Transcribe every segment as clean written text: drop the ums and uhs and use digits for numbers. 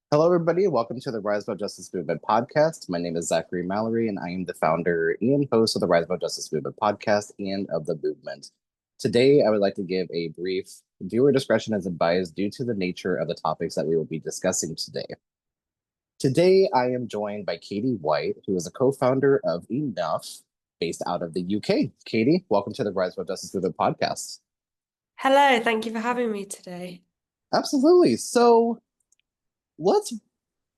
Hello, everybody. Welcome to the Rise About Justice Movement podcast. My name is Zachary Mallory, and I am the founder and host of the Rise About Justice Movement podcast and of the movement. Today, I would like to give a brief viewer discretion is advised due to the nature of the topics that we will be discussing today. Today, I am joined by Katie White, who is a co-founder of Enough, based out of the UK. Katie, welcome to the Rise About Justice Movement podcast. Hello, thank you for having me today. Absolutely. So let's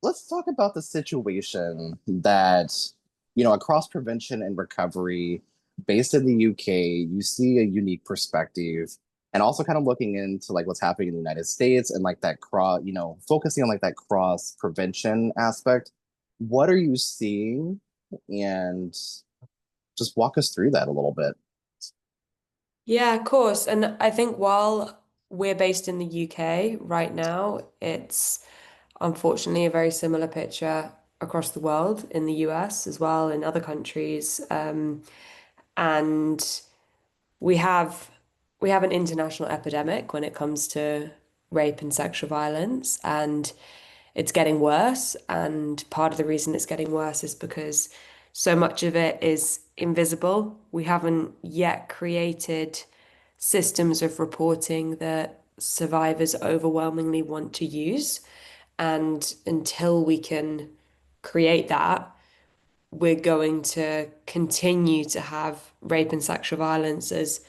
let's talk about the situation that, across prevention and recovery, based in the UK, you see a unique perspective and also kind of looking into like what's happening in the United States and like that cross, focusing on like that cross prevention aspect. What are you seeing? And just walk us through that a little bit. Yeah, of course. And I think while we're based in the UK right now, it's unfortunately a very similar picture across the world, in the US as well, in other countries. And we have we have an international epidemic when it comes to rape and sexual violence, and it's getting worse. And part of the reason it's getting worse is because so much of it is invisible. We haven't yet created systems of reporting that survivors overwhelmingly want to use. And until we can create that, we're going to continue to have rape and sexual violence as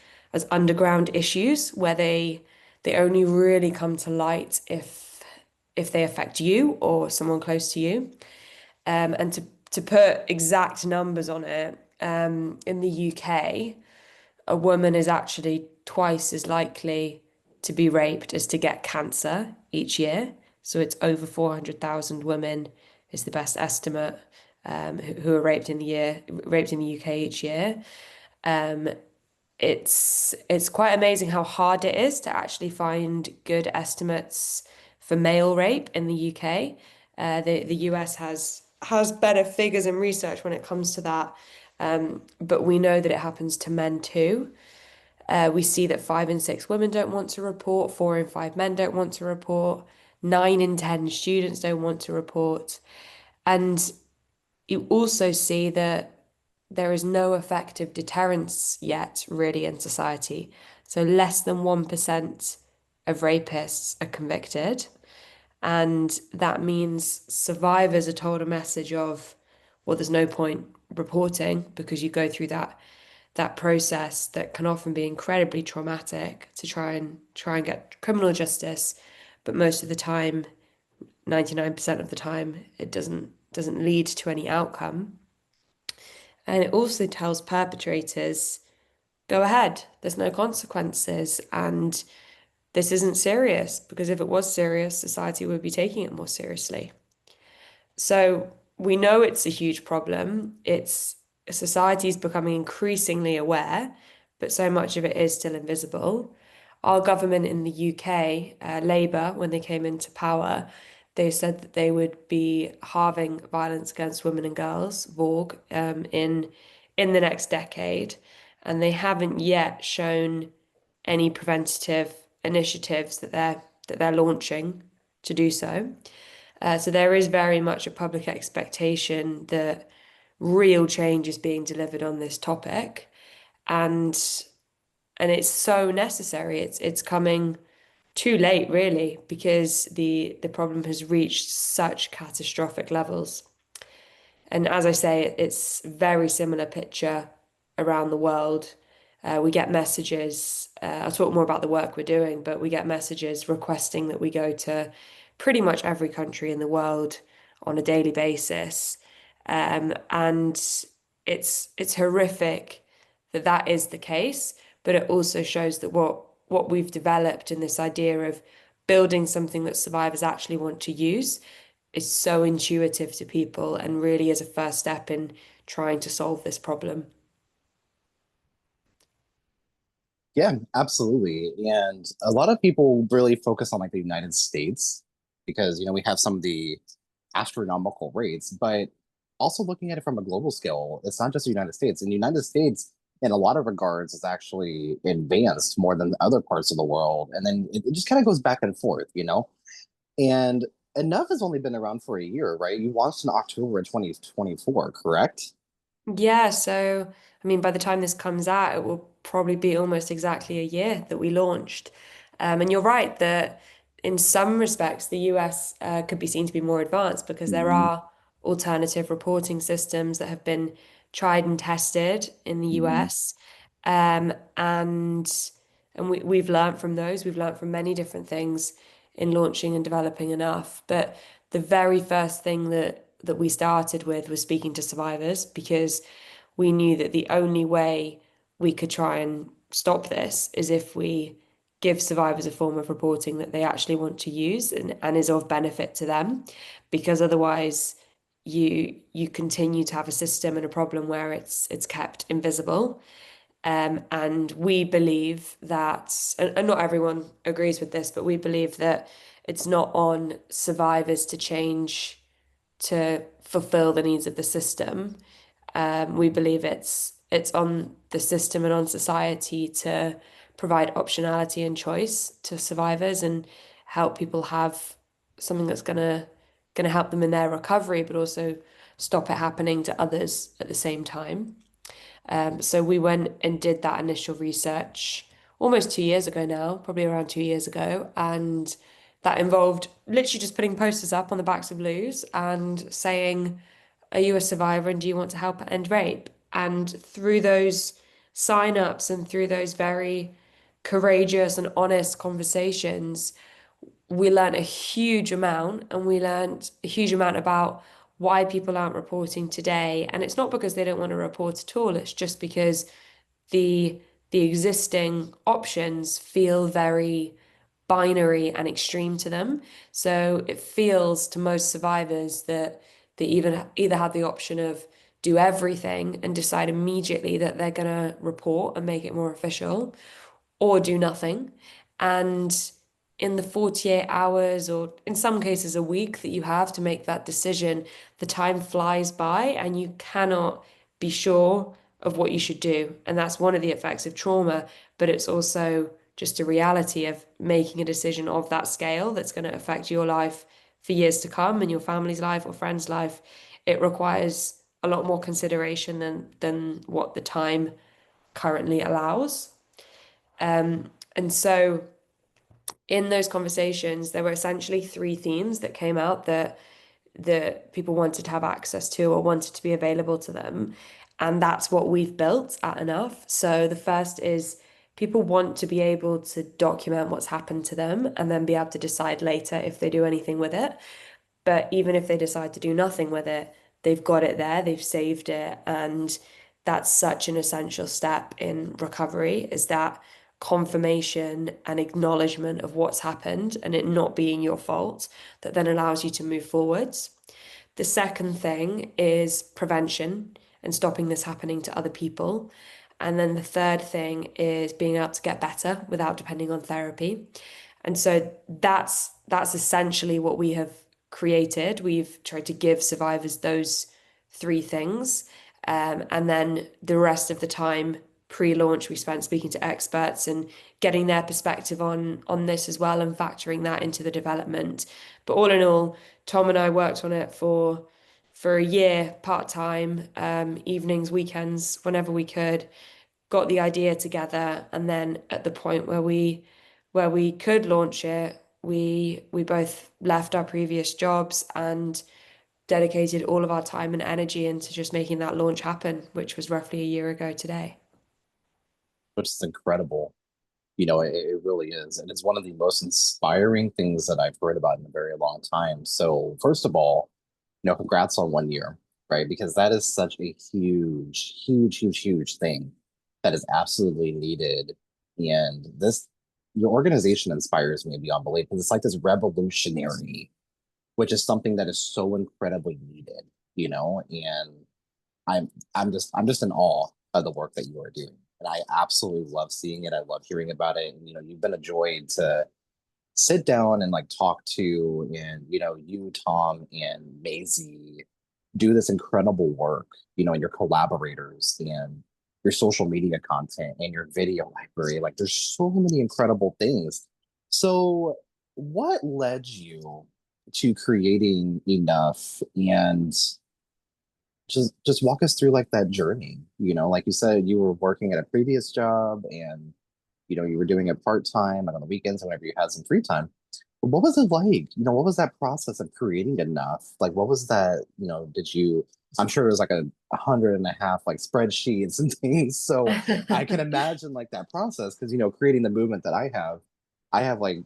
underground issues where they only really come to light if they affect you or someone close to you. And to put exact numbers on it, in the UK, a woman is actually twice as likely to be raped as to get cancer each year. So it's over 400,000 women is the best estimate, who are raped in the UK each year. Um, it's quite amazing how hard it is to actually find good estimates for male rape in the UK. The US has better figures and research when it comes to that, but we know that it happens to men too. We see that 5 in 6 women don't want to report, 4 in 5 men don't want to report, 9 in 10 students don't want to report. And you also see that there is no effective deterrence yet, really, in society. So less than 1% of rapists are convicted. And that means survivors are told a message of, well, there's no point reporting because you go through that process that can often be incredibly traumatic to try and get criminal justice, but most of the time, 99% of the time, it doesn't lead to any outcome. And it also tells perpetrators, go ahead, there's no consequences, and this isn't serious, because if it was serious, society would be taking it more seriously. So we know it's a huge problem. It's society is becoming increasingly aware, but so much of it is still invisible. Our government in the UK, Labour, when they came into power, they said that they would be halving violence against women and girls, VOG, in the next decade, and they haven't yet shown any preventative initiatives that they're launching to do so. So there is very much a public expectation that real change is being delivered on this topic, and it's so necessary. It's coming too late, really, because the problem has reached such catastrophic levels. And as I say, it's very similar picture around the world. We get messages. I'll talk more about the work we're doing, but we get messages requesting that we go to pretty much every country in the world on a daily basis. And it's horrific that that is the case, but it also shows that what we've developed in this idea of building something that survivors actually want to use is so intuitive to people and really is a first step in trying to solve this problem. Yeah, absolutely. And a lot of people really focus on like the United States because, we have some of the astronomical rates, but also looking at it from a global scale, it's not just the United States. In the United States, in a lot of regards, is actually advanced more than other parts of the world. And then it just kind of goes back and forth. And Enough has only been around for a year, right? You launched in October 2024, correct? Yeah, so I mean, by the time this comes out, it will probably be almost exactly a year that we launched. And you're right that in some respects, the US could be seen to be more advanced because there Mhm, are alternative reporting systems that have been tried and tested in the mhm, US. And we've learned from those. We've learned from many different things in launching and developing enough. But the very first thing that we started with was speaking to survivors because we knew that the only way we could try and stop this is if we give survivors a form of reporting that they actually want to use and is of benefit to them, because otherwise you continue to have a system and a problem where it's kept invisible. And we believe that, and not everyone agrees with this, but we believe that it's not on survivors to change to fulfill the needs of the system. We believe it's on the system and on society to provide optionality and choice to survivors and help people have something that's gonna help them in their recovery, but also stop it happening to others at the same time. So we went and did that initial research almost 2 years ago now, probably around 2 years ago, and that involved literally just putting posters up on the backs of loos and saying, "Are you a survivor and do you want to help end rape?" And through those sign-ups and through those very courageous and honest conversations, we learned a huge amount, and we learned a huge amount about why people aren't reporting today. And it's not because they don't want to report at all, it's just because the the existing options feel very binary and extreme to them. So it feels to most survivors that they even either have the option of do everything and decide immediately that they're going to report and make it more official, or do nothing. And in the 48 hours, or in some cases a week, that you have to make that decision, the time flies by and you cannot be sure of what you should do. And that's one of the effects of trauma, but it's also just a reality of making a decision of that scale that's going to affect your life for years to come and your family's life or friend's life. It requires a lot more consideration than what the time currently allows. And so in those conversations, there were essentially three themes that came out that people wanted to have access to or wanted to be available to them. And that's what we've built at Enough. So the first is people want to be able to document what's happened to them and then be able to decide later if they do anything with it. But even if they decide to do nothing with it, they've got it there, they've saved it. And that's such an essential step in recovery, is that confirmation and acknowledgement of what's happened and it not being your fault that then allows you to move forwards. The second thing is prevention and stopping this happening to other people. And then the third thing is being able to get better without depending on therapy. And so that's essentially what we have created. We've tried to give survivors those three things. And then the rest of the time pre-launch we spent speaking to experts and getting their perspective on this as well and factoring that into the development. But all in all, Tom and I worked on it for a year part-time, evenings, weekends, whenever we could, got the idea together, and then at the point where we could launch it, we both left our previous jobs and dedicated all of our time and energy into just making that launch happen, which was roughly a year ago today. which is incredible. It really is. And it's one of the most inspiring things that I've heard about in a very long time. So, first of all, congrats on 1 year, right? Because that is such a huge, huge, huge, huge thing that is absolutely needed. And your organization inspires me beyond belief because it's like this revolutionary, which is something that is so incredibly needed. And I'm just in awe of the work that you are doing. And I absolutely love seeing it. I love hearing about it. And you've been a joy to sit down and like talk to, and you, Tom, and Maisie do this incredible work, and your collaborators and your social media content and your video library. Like there's so many incredible things. So what led you to creating enough, and just walk us through like that journey. Like you said, you were working at a previous job, and you were doing it part-time and on the weekends and whenever you had some free time. But what was it like? What was that process of creating enough? Like, what was that? Did you? I'm sure it was like a hundred and a half like spreadsheets and things. So I can imagine like that process because creating the movement that I have like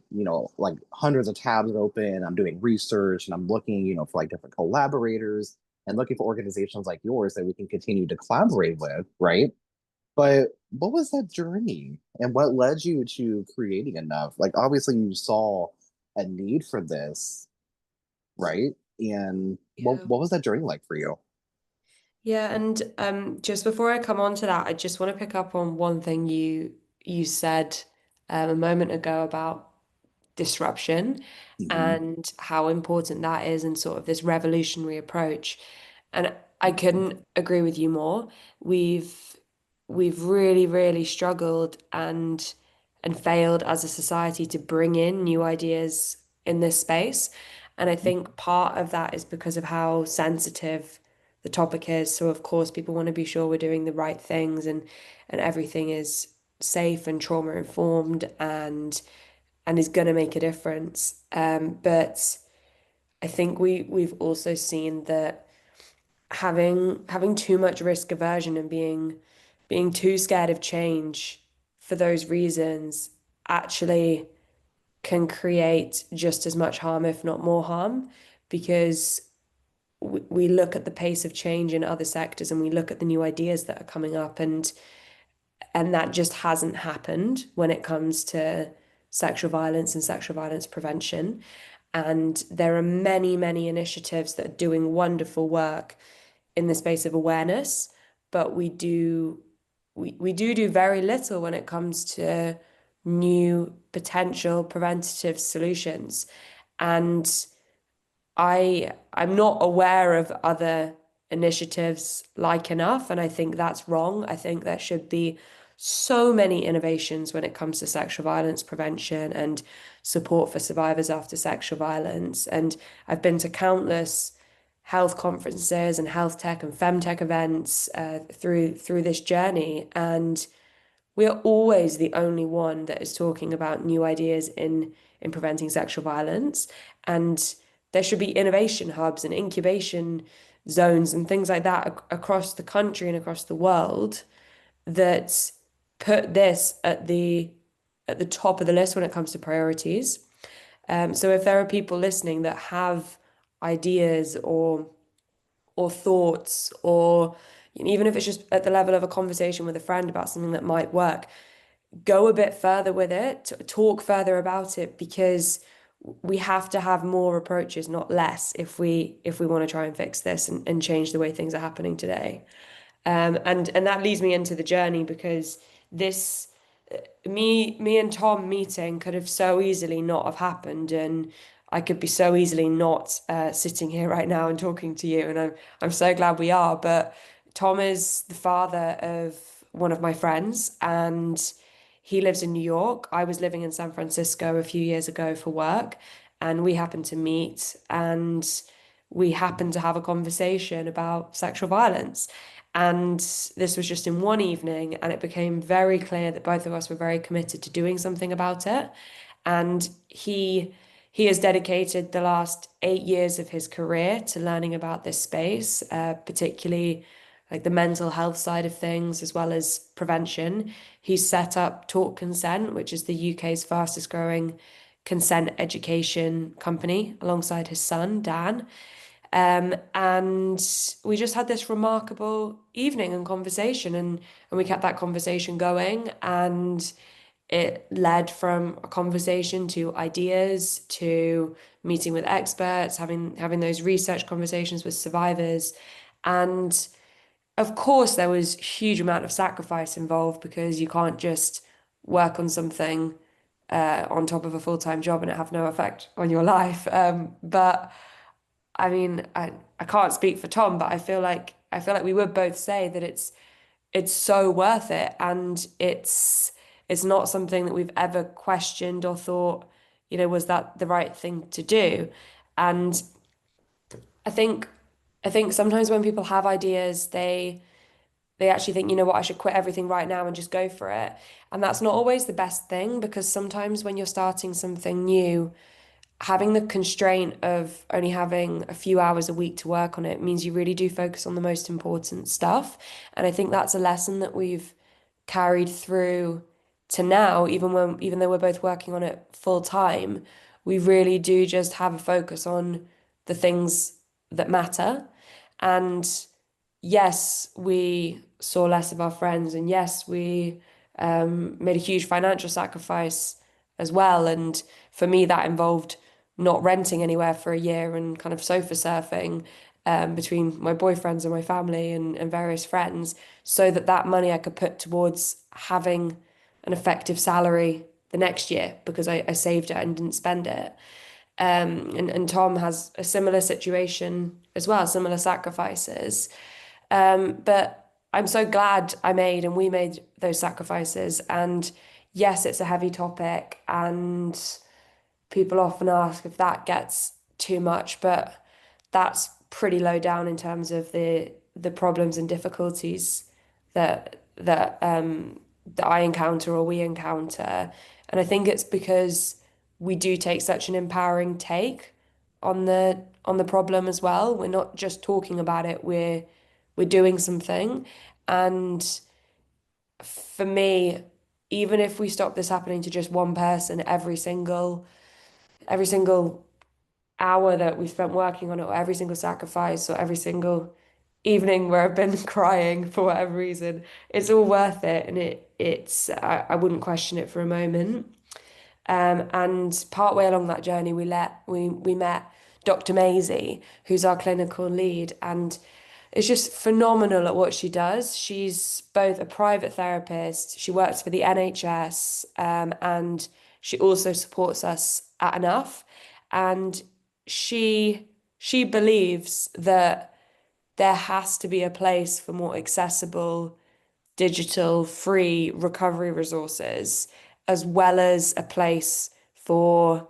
like hundreds of tabs open. I'm doing research and I'm looking for like different collaborators and looking for organizations like yours that we can continue to collaborate with, right? But what was that journey and what led you to creating enough? Like, obviously, you saw a need for this, right? And what Yeah. what was that journey like for you? Yeah, and just before I come on to that, I just want to pick up on one thing you said a moment ago about disruption Mhm. and how important that is and sort of this revolutionary approach. And I couldn't agree with you more. We've we've really, really struggled and failed as a society to bring in new ideas in this space. And I think part of that is because of how sensitive the topic is. So of course people want to be sure we're doing the right things and everything is safe and trauma informed and is going to make a difference. But I think we've also seen that having too much risk aversion and being too scared of change for those reasons actually can create just as much harm, if not more harm, because we look at the pace of change in other sectors and we look at the new ideas that are coming up and that just hasn't happened when it comes to sexual violence and sexual violence prevention. And there are many, many initiatives that are doing wonderful work in the space of awareness, but we do very little when it comes to new potential preventative solutions. And I'm not aware of other initiatives like enough, and I think that's wrong. I think there should be so many innovations when it comes to sexual violence prevention and support for survivors after sexual violence. And I've been to countless health conferences and health tech and femtech events through this journey, and we are always the only one that is talking about new ideas in preventing sexual violence. And there should be innovation hubs and incubation zones and things like that across the country and across the world that put this at the top of the list when it comes to priorities. So if there are people listening that have ideas or thoughts or even if it's just at the level of a conversation with a friend about something that might work, go a bit further with it, talk further about it because we have to have more approaches, not less, if we want to try and fix this and change the way things are happening today. And that leads me into the journey because this me and Tom meeting could have so easily not have happened, and I could be so easily not sitting here right now and talking to you, and I'm so glad we are. But Tom is the father of one of my friends, and he lives in New York. I was living in San Francisco a few years ago for work, and we happened to meet, and we happened to have a conversation about sexual violence. And this was just in one evening, and it became very clear that both of us were very committed to doing something about it. And he has dedicated the last 8 years of his career to learning about this space, particularly like the mental health side of things, as well as prevention. He's set up Talk Consent, which is the UK's fastest growing consent education company, alongside his son, Dan. And we just had this remarkable evening and conversation, and we kept that conversation going. And it led from a conversation to ideas to meeting with experts, having those research conversations with survivors. And of course, there was huge amount of sacrifice involved because you can't just work on something on top of a full-time job and it have no effect on your life. But I mean, I can't speak for Tom, but I feel like we would both say that it's so worth it, and it's not something that we've ever questioned or thought, was that the right thing to do? And I think I think sometimes when people have ideas, they actually think, you know what, I should quit everything right now and just go for it. And that's not always the best thing, because sometimes when you're starting something new, having the constraint of only having a few hours a week to work on it means you really do focus on the most important stuff. And I think that's a lesson that we've carried through to now, even though we're both working on it full time, we really do just have a focus on the things that matter. And yes, we saw less of our friends, and yes, we made a huge financial sacrifice as well. And for me, that involved not renting anywhere for a year and kind of sofa surfing between my boyfriends and my family and various friends, so that that money I could put towards having an effective salary the next year, because I saved it and didn't spend it. And Tom has a similar situation as well, similar sacrifices. But I'm so glad I made and we made those sacrifices. And yes, it's a heavy topic, and people often ask if that gets too much, but that's pretty low down in terms of the problems and difficulties that I encounter or we encounter. And I think it's because we do take such an empowering take on the problem as well. We're not just talking about it, we're doing something. And for me, even if we stop this happening to just one person every single hour that we spent working on it, or every single sacrifice, or every single evening where I've been crying for whatever reason, it's all worth it. And I wouldn't question it for a moment. And partway along that journey, we met Dr. Maisie, who's our clinical lead, and is just phenomenal at what she does. She's both a private therapist, she works for the NHS, and she also supports us at Enough. And she believes that there has to be a place for more accessible digital free recovery resources, as well as a place for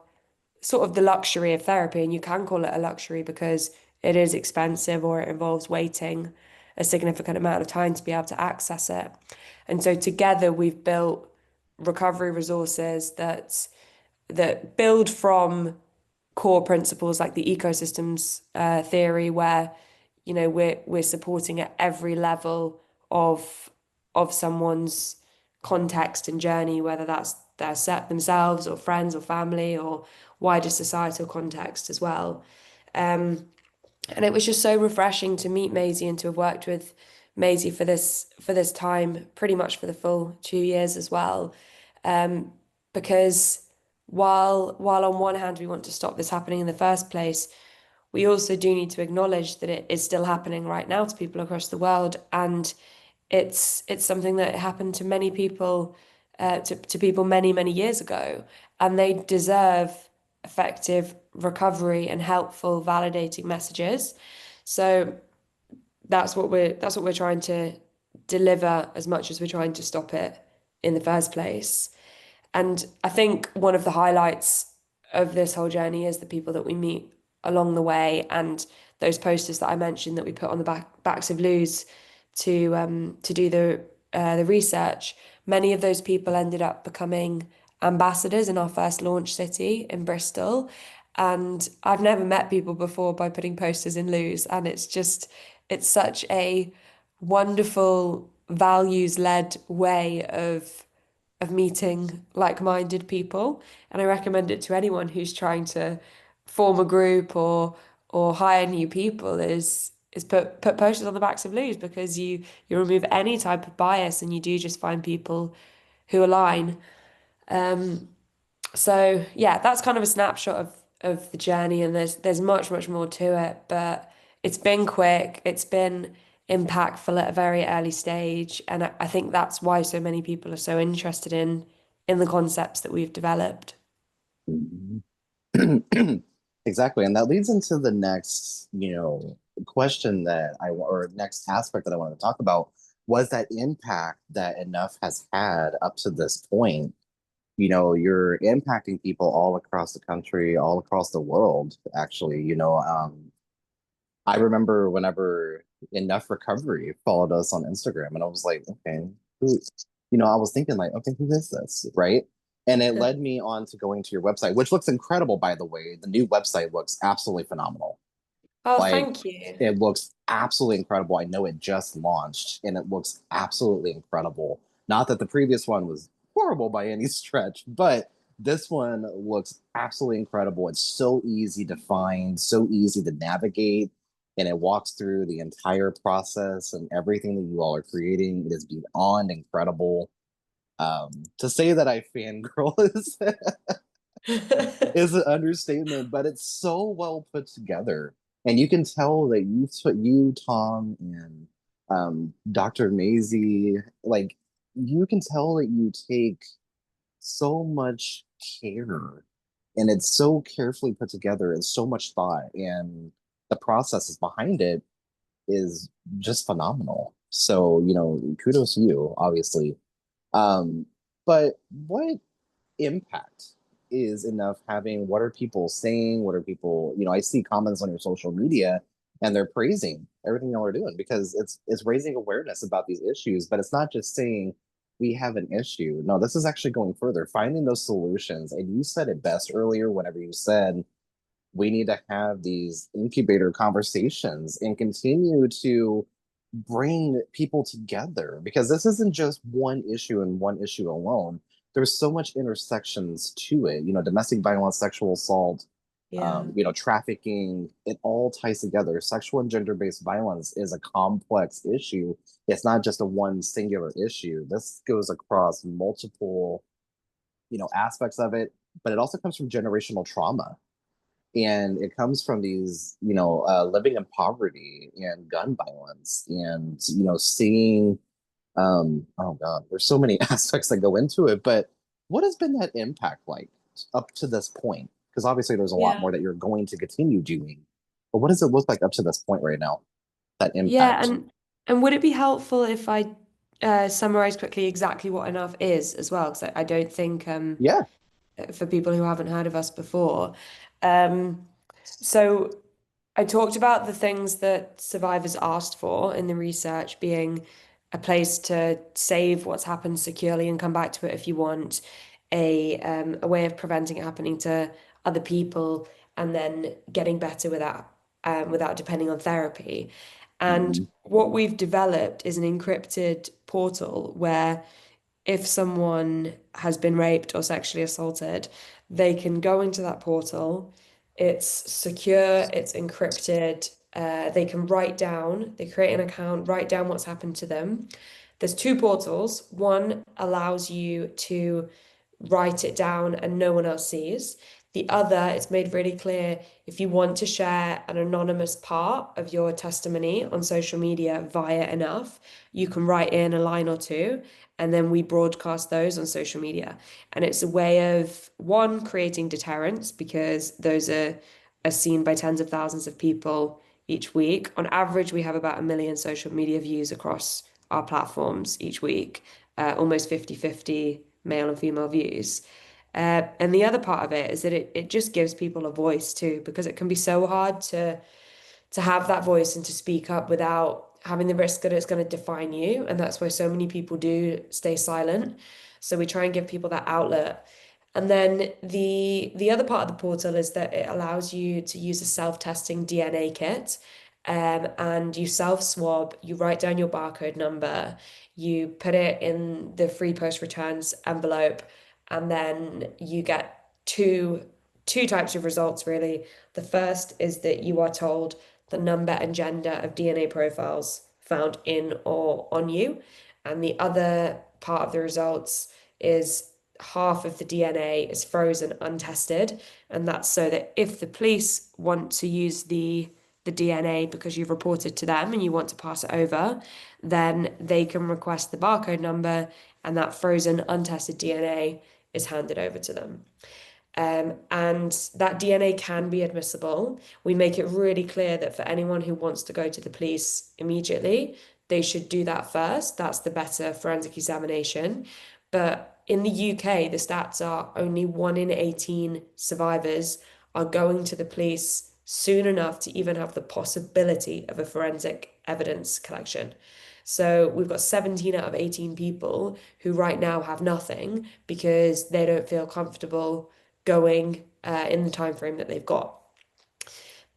sort of the luxury of therapy. And you can call it a luxury because it is expensive, or it involves waiting a significant amount of time to be able to access it. And so together we've built recovery resources that build from core principles like the ecosystems theory, where we're supporting at every level of someone's context and journey, whether that's their set themselves or friends or family or wider societal context as well. And it was just so refreshing to meet Maisie and to have worked with Maisie for this time, pretty much for the full 2 years as well. Because while on one hand we want to stop this happening in the first place, we also do need to acknowledge that it is still happening right now to people across the world. And it's something that happened to many people, to people many, many years ago, and they deserve effective recovery and helpful, validating messages. So that's what we're trying to deliver, as much as we're trying to stop it in the first place. And I think one of the highlights of this whole journey is the people that we meet along the way, and those posters that I mentioned that we put on the backs of loos to do the research. Many of those people ended up becoming ambassadors in our first launch city in Bristol. And I've never met people before by putting posters in loos, and it's such a wonderful values-led way of meeting like-minded people. And I recommend it to anyone who's trying to form a group or hire new people, is put posters on the backs of loos, because you remove any type of bias and you do just find people who align. So yeah, that's kind of a snapshot of the journey, and there's much, much more to it, but it's been quick, it's been impactful at a very early stage, and I think that's why so many people are so interested in the concepts that we've developed. Exactly. And that leads into the next, question or next aspect that I wanted to talk about was that impact that Enough has had up to this point. you're impacting people all across the country, all across the world, actually. I remember whenever Enough Recovery followed us on Instagram, and I was like, okay, who, I was thinking like, okay, who is this, right? And it led me on to going to your website, which looks incredible, by the way. The new website looks absolutely phenomenal. Oh, Like, thank you. it looks absolutely incredible. I know it just launched, and it looks absolutely incredible. Not that the previous one was horrible by any stretch, but this one looks absolutely incredible. It's so easy to find, so easy to navigate, and it walks through the entire process and everything that you all are creating. It is beyond incredible. To say that I fangirl is an understatement, but it's so well put together. And you can tell that you, Tom, and Dr. Maisie, like, you can tell that you take so much care, and it's so carefully put together and so much thought, and the processes behind it is just phenomenal. So, kudos to you, obviously. Um, but what impact is Enough having? What are people saying? What are people, I see comments on your social media, and they're praising everything y'all are doing, because it's raising awareness about these issues, but it's not just saying we have an issue. No, this is actually going further, finding those solutions. And you said it best earlier whenever you said we need to have these incubator conversations and continue to bring people together, because this isn't just one issue and one issue alone. There's so much intersections to it, domestic violence, sexual assault, Yeah. trafficking. It all ties together. Sexual and gender-based violence is a complex issue. It's not just a one singular issue. This goes across multiple, aspects of it, but it also comes from generational trauma, and it comes from these, living in poverty and gun violence, and seeing, oh god, there's so many aspects that go into it. But what has been that impact like up to this point? Because obviously there's a lot Yeah. more that you're going to continue doing, but what does it look like up to this point right now, that Yeah, impact? and would it be helpful if I summarize quickly exactly what enough is as well? Because I don't think Yeah. for people who haven't heard of us before. Um, so I talked about the things that survivors asked for in the research being a place to save what's happened securely and come back to it if you want, a way of preventing it happening to other people, and then getting better without depending on therapy. And Mhm. what we've developed is an encrypted portal where if someone has been raped or sexually assaulted, they can go into that portal. It's secure, it's encrypted. They can they create an account, write down what's happened to them. There's two portals. One allows you to write it down and no one else sees. The other, it's made really clear if you want to share an anonymous part of your testimony on social media via enough, you can write in a line or two, and then we broadcast those on social media. And it's a way of one, creating deterrence because are seen by tens of thousands of people each week. On average, we have about 1 million social media views across our platforms each week, almost 50-50 male and female views. And the other part of it is that it just gives people a voice too, because it can be so hard to have that voice and to speak up without having the risk that it's going to define you. And that's why so many people do stay silent. So we try and give people that outlet. And then the other part of the portal is that it allows you to use a self-testing DNA kit. And you self-swab, you write down your barcode number, you put it in the free post returns envelope, and then you get two types of results really. The first is that you are told the number and gender of DNA profiles found in or on you. And the other part of the results is half of the DNA is frozen untested. And that's so that if the police want to use the DNA because you've reported to them and you want to pass it over, then they can request the barcode number and that frozen untested DNA is handed over to them. And that DNA can be admissible. We make it really clear that for anyone who wants to go to the police immediately, they should do that first. That's the better forensic examination. But in the UK, the stats are only 1 in 18 survivors are going to the police soon enough to even have the possibility of a forensic evidence collection. So we've got 17 out of 18 people who right now have nothing because they don't feel comfortable going in the time frame that they've got.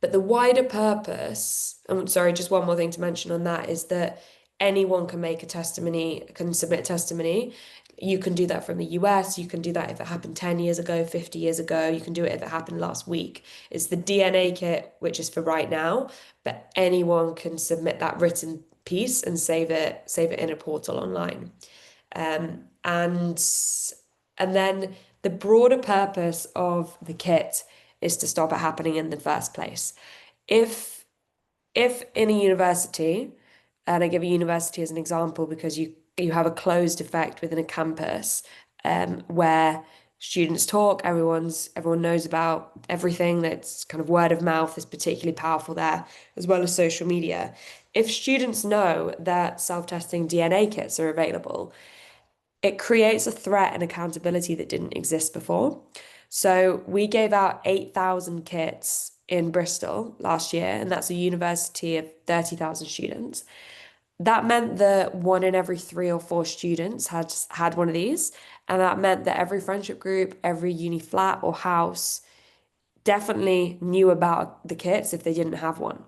But the wider purpose, I'm sorry, just one more thing to mention on that is that anyone can make a testimony, can submit testimony. You can do that from the US. You can do that if it happened 10 years ago, 50 years ago. You can do it if it happened last week. It's the DNA kit, which is for right now, but anyone can submit that written piece and save it in a portal online. And then the broader purpose of the kit is to stop it happening in the first place. If in a university, and I give a university as an example because you have a closed effect within a campus where students talk, everyone knows about everything, that's kind of word of mouth is particularly powerful there, as well as social media. If students know that self-testing DNA kits are available, it creates a threat and accountability that didn't exist before. So we gave out 8,000 kits in Bristol last year, and that's a university of 30,000 students. That meant that 1 in every 3 or 4 students had one of these, and that meant that every friendship group, every uni flat or house definitely knew about the kits if they didn't have one.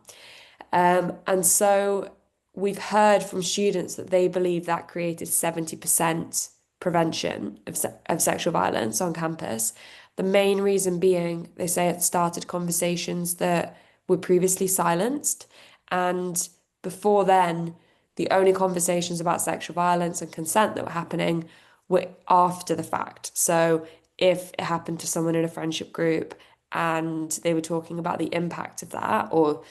And so we've heard from students that they believe that created 70% prevention of sexual violence on campus. The main reason being, they say it started conversations that were previously silenced. And before then, the only conversations about sexual violence and consent that were happening were after the fact. So if it happened to someone in a friendship group and they were talking about the impact of that, or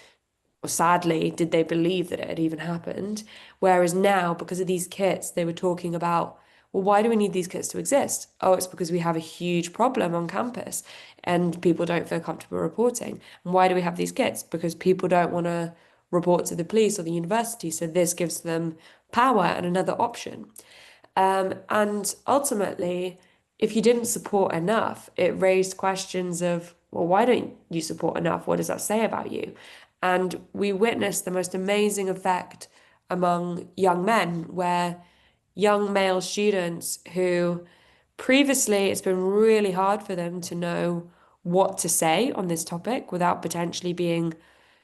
sadly, did they believe that it had even happened? Whereas now, because of these kits, they were talking about, well, why do we need these kits to exist? Oh, it's because we have a huge problem on campus and people don't feel comfortable reporting. And why do we have these kits? Because people don't want to report to the police or the university. So this gives them power and another option. And ultimately, if you didn't support enough, it raised questions of, well, why don't you support enough? What does that say about you? And we witnessed the most amazing effect among young men, where young male students who previously it's been really hard for them to know what to say on this topic without potentially being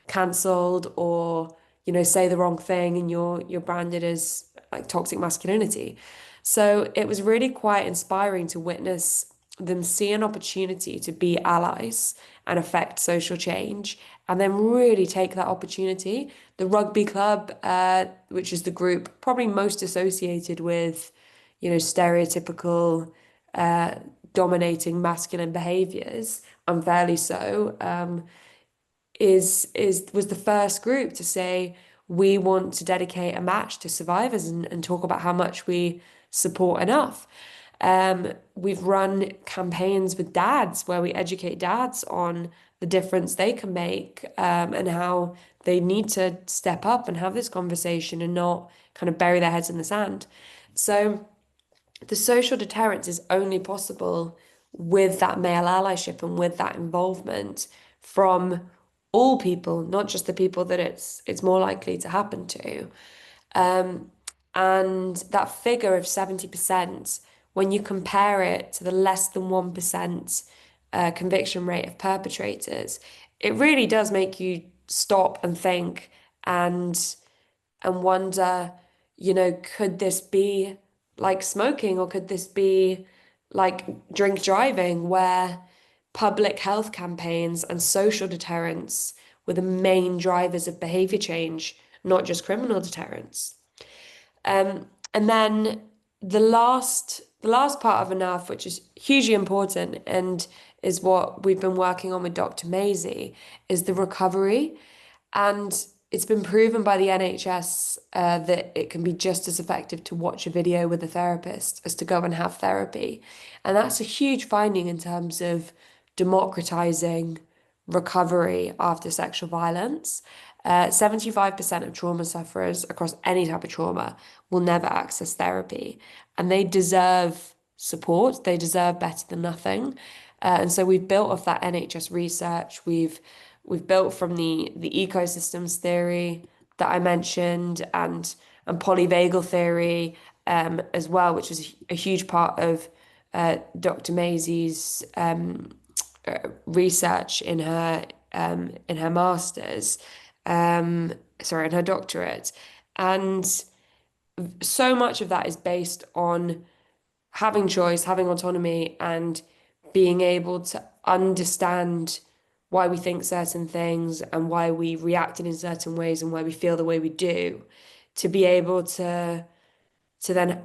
cancelled or, say the wrong thing and you're branded as like toxic masculinity. So it was really quite inspiring to witness them see an opportunity to be allies and affect social change and then really take that opportunity. The rugby club, which is the group probably most associated with, stereotypical dominating masculine behaviors, unfairly so, was the first group to say we want to dedicate a match to survivors and talk about how much we support enough. We've run campaigns with dads where we educate dads on the difference they can make and how they need to step up and have this conversation and not kind of bury their heads in the sand. So the social deterrence is only possible with that male allyship and with that involvement from all people, not just the people that it's more likely to happen to. And that figure of 70%, when you compare it to the less than 1% conviction rate of perpetrators, it really does make you stop and think and wonder, could this be like smoking or could this be like drink driving, where public health campaigns and social deterrence were the main drivers of behavior change, not just criminal deterrence. And then the last part of enough, which is hugely important and is what we've been working on with Dr. Maisie, is the recovery. And it's been proven by the NHS that it can be just as effective to watch a video with a therapist as to go and have therapy. And that's a huge finding in terms of democratizing recovery after sexual violence. 75% of trauma sufferers across any type of trauma will never access therapy, and they deserve support. They deserve better than nothing. And so we've built off that NHS research. We've built from the ecosystems theory that I mentioned and polyvagal theory as well, which was a huge part of Dr. Maisie's research in her master's, sorry, in her doctorate. And so much of that is based on having choice, having autonomy, and being able to understand why we think certain things and why we reacted in certain ways and why we feel the way we do, to be able to then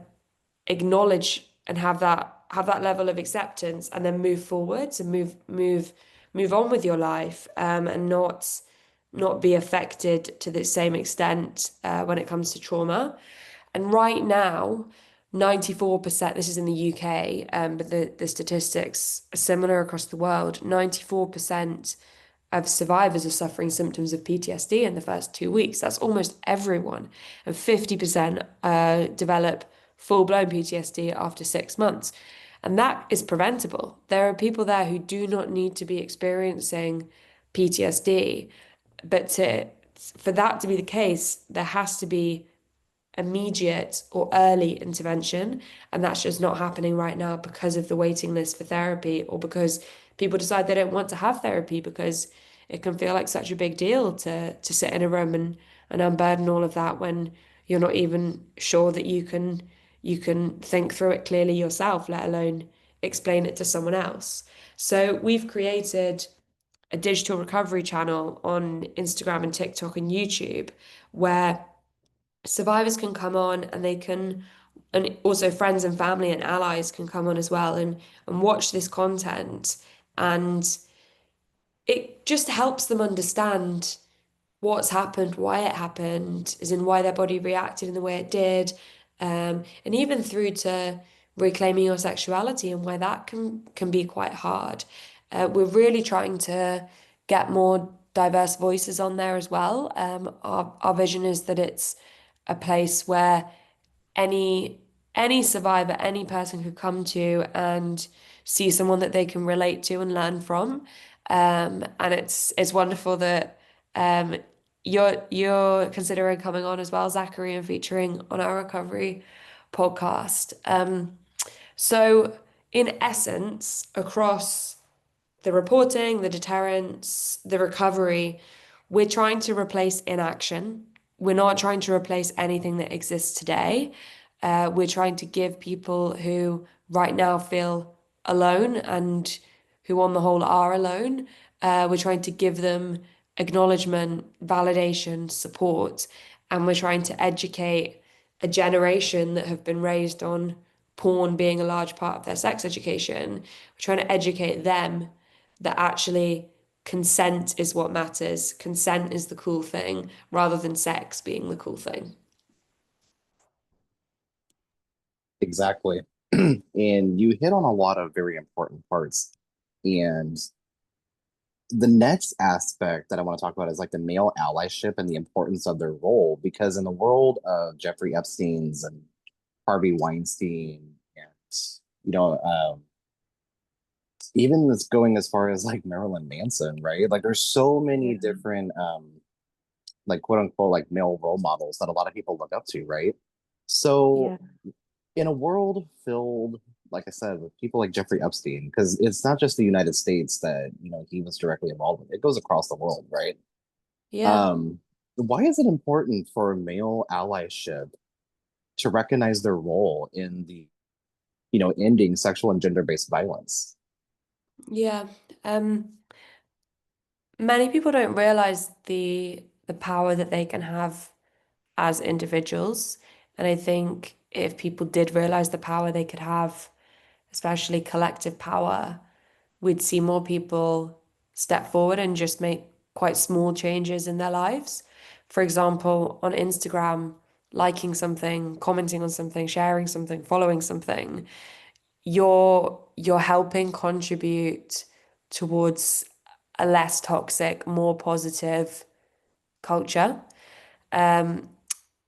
acknowledge and have that level of acceptance and then move forwards and move on with your life, and not be affected to the same extent when it comes to trauma. And right now, 94%, this is in the UK, but the statistics are similar across the world. 94% of survivors are suffering symptoms of PTSD in the first 2 weeks. That's almost everyone. And 50% develop full-blown PTSD after 6 months. And that is preventable. There are people there who do not need to be experiencing PTSD, but for that to be the case, there has to be immediate or early intervention. And that's just not happening right now because of the waiting list for therapy, or because people decide they don't want to have therapy because it can feel like such a big deal to sit in a room and unburden all of that when you're not even sure that you can think through it clearly yourself, let alone explain it to someone else. So we've created a digital recovery channel on Instagram and TikTok and YouTube where survivors can come on and they can, and also friends and family and allies can come on as well and watch this content. And it just helps them understand what's happened, why it happened, as in why their body reacted in the way it did, and even through to reclaiming your sexuality and why that can be quite hard. We're really trying to get more diverse voices on there as well. Our vision is that it's a place where any survivor, any person could come to and see someone that they can relate to and learn from. And it's wonderful that you're considering coming on as well, Zachary, and featuring on our recovery podcast. So in essence, across the reporting, the deterrence, the recovery, we're trying to replace inaction. We're not trying to replace anything that exists today. We're trying to give people who right now feel alone and who, on the whole, are alone, we're trying to give them acknowledgement, validation, support, and we're trying to educate a generation that have been raised on porn being a large part of their sex education. We're trying to educate them that actually consent is what matters. Consent is the cool thing rather than sex being the cool thing. Exactly. And you hit on a lot of very important parts. And the next aspect that I want to talk about is like the male allyship and the importance of their role. Because in the world of Jeffrey Epstein's and Harvey Weinstein, and you know, even this going as far as like Marilyn Manson, right? Like there's so many Yeah. different like quote unquote like male role models that a lot of people look up to, right? So Yeah. in a world filled, like I said, with people like Jeffrey Epstein, because it's not just the United States that, he was directly involved with. It goes across the world, right? Yeah. Um, why is it important for male allyship to recognize their role in the, ending sexual and gender-based violence? Yeah. Many people don't realize the power that they can have as individuals. And I think if people did realize the power they could have, especially collective power, we'd see more people step forward and just make quite small changes in their lives. For example, on Instagram, liking something, commenting on something, sharing something, following something, you're helping contribute towards a less toxic, more positive culture.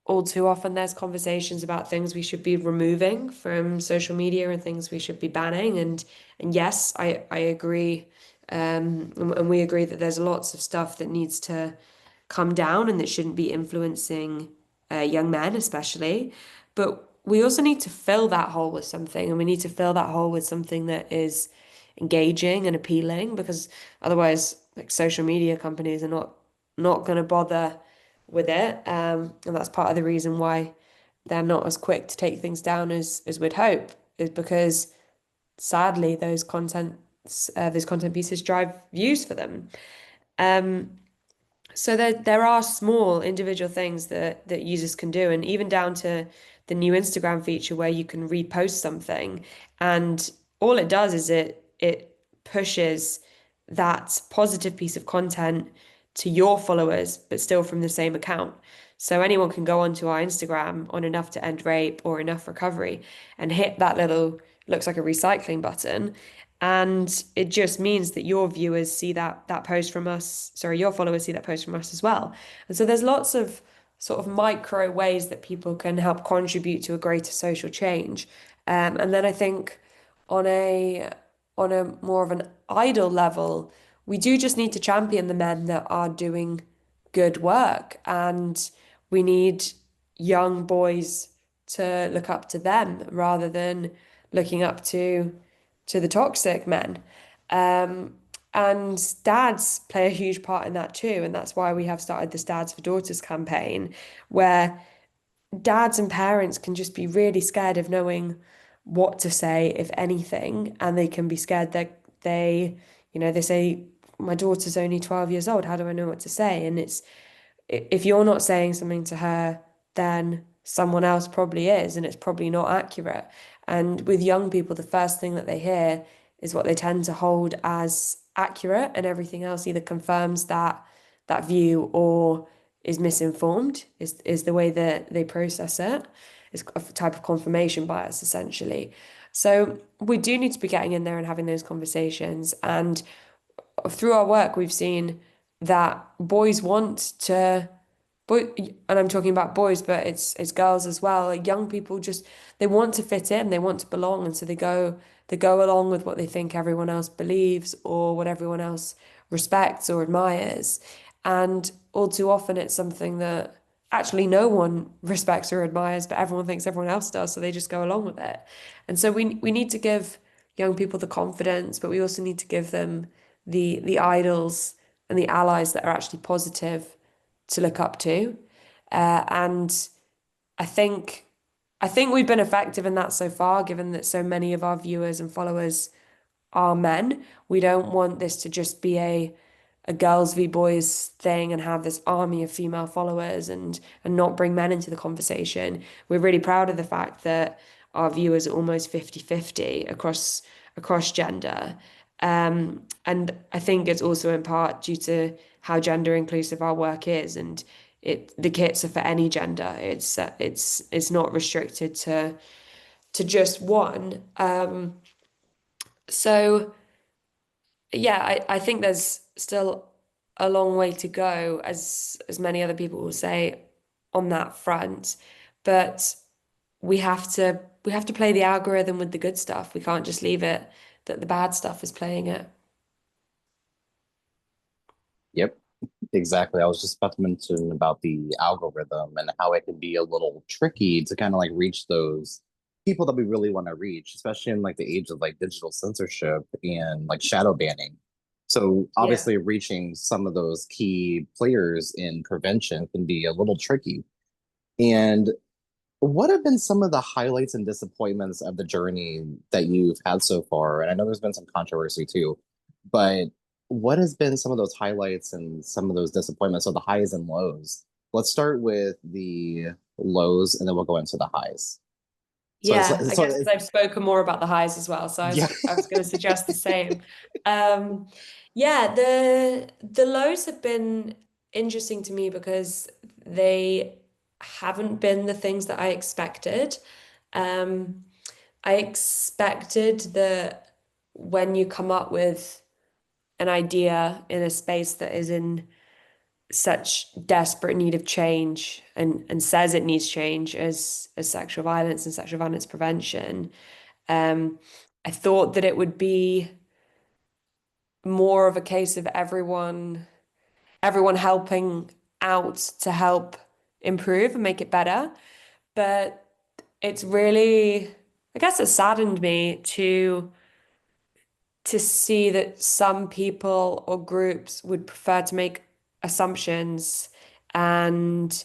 all too often there's conversations about things we should be removing from social media and things we should be banning. And yes, I agree. And we agree that there's lots of stuff that needs to come down and that shouldn't be influencing young men, especially. But we also need to fill that hole with something, and we need to fill that hole with something that is engaging and appealing, because otherwise, like social media companies are not going to bother with it. And that's part of the reason why they're not as quick to take things down as we'd hope, is because sadly those content pieces drive views for them. Um, so there are small individual things that users can do, and even down to the new Instagram feature where you can repost something, and all it does is it pushes that positive piece of content to your followers, but still from the same account. So anyone can go onto our Instagram on Enough to End Rape or Enough Recovery and hit that little, looks like a recycling button, and it just means that your viewers see that post from us, sorry, your followers see that post from us as well. And so there's lots of sort of micro ways that people can help contribute to a greater social change. And then I think on a more of an idol level, we do just need to champion the men that are doing good work, and we need young boys to look up to them rather than looking up to the toxic men. Um, and dads play a huge part in that too. And that's why we have started this Dads for Daughters campaign, where dads and parents can just be really scared of knowing what to say, if anything. And they can be scared that they say, my daughter's only 12 years old. How do I know what to say? And it's, if you're not saying something to her, then someone else probably is, and it's probably not accurate. And with young people, the first thing that they hear is what they tend to hold as accurate, and everything else either confirms that view or is misinformed, is the way that they process it. It's a type of confirmation bias, essentially. So we do need to be getting in there and having those conversations. And through our work, we've seen that boys want to, boy, and I'm talking about boys, but it's girls as well. Like young people just they want to fit in, they want to belong, and so they go along with what they think everyone else believes or what everyone else respects or admires. And all too often, it's something that actually no one respects or admires, but everyone thinks everyone else does, so they just go along with it. And so we need to give young people the confidence, but we also need to give them the idols and the allies that are actually positive to look up to. And I think I think we've been effective in that so far, given that so many of our viewers and followers are men. We don't want this to just be a girls v boys thing and have this army of female followers and not bring men into the conversation. We're really proud of the fact that our viewers are almost 50-50 across gender. And I think it's also in part due to how gender inclusive our work is, and the kits are for any gender. It's not restricted to just one. So yeah, I think there's still a long way to go, as many other people will say, on that front. But we have to play the algorithm with the good stuff. We can't just leave it that the bad stuff is playing it. Yep, exactly. I was just about to mention about the algorithm and how it can be a little tricky to kind of like reach those people that we really want to reach, especially in like the age of like digital censorship and like shadow banning. So Yeah. obviously reaching some of those key players in prevention can be a little tricky. And what have been some of the highlights and disappointments of the journey that you've had so far? And I know there's been some controversy too, but what has been some of those highlights and some of those disappointments? So the highs and lows. Let's start with the lows and then we'll go into the highs. So it's Yeah, I so guess because I've spoken more about the highs as well, so I yeah. was I was going to suggest the same. Um, yeah, the lows have been interesting to me because they haven't been the things that I expected. Um, I expected that when you come up with an idea in a space that is in such desperate need of change and says it needs change as sexual violence and sexual violence prevention. Um, I thought that it would be more of a case of everyone helping out to help improve and make it better. But it's really, I guess it saddened me to see that some people or groups would prefer to make assumptions and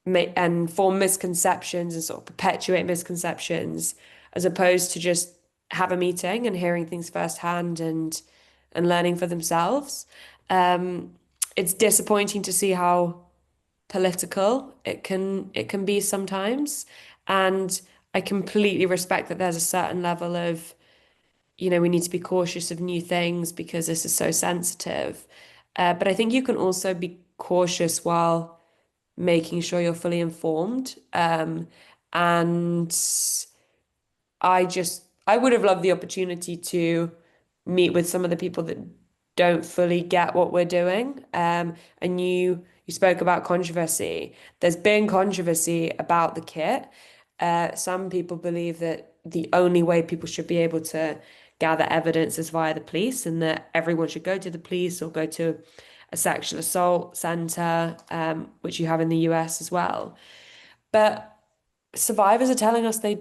and form misconceptions and sort of perpetuate misconceptions as opposed to just have a meeting and hearing things firsthand and learning for themselves. Um, it's disappointing to see how political it can be sometimes, and I completely respect that there's a certain level of, we need to be cautious of new things because this is so sensitive. But I think you can also be cautious while making sure you're fully informed. And I would have loved the opportunity to meet with some of the people that don't fully get what we're doing. And you spoke about controversy. There's been controversy about the kit. Some people believe that the only way people should be able to gather evidence is via the police, and that everyone should go to the police or go to a sexual assault center, which you have in the US as well. But survivors are telling us they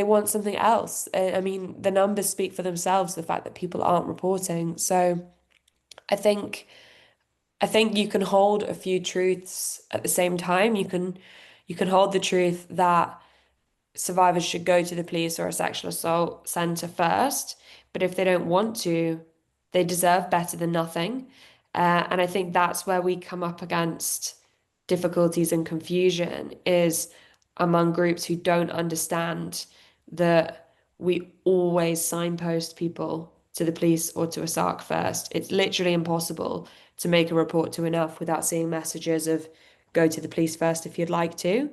want something else. I mean, the numbers speak for themselves, the fact that people aren't reporting. So I think I think you can hold a few truths at the same time. You can hold the truth that survivors should go to the police or a sexual assault center first, but if they don't want to, they deserve better than nothing. And I think that's where we come up against difficulties and confusion is among groups who don't understand that we always signpost people to the police or to a SARC first. It's literally impossible to make a report to enough without seeing messages of go to the police first if you'd like to.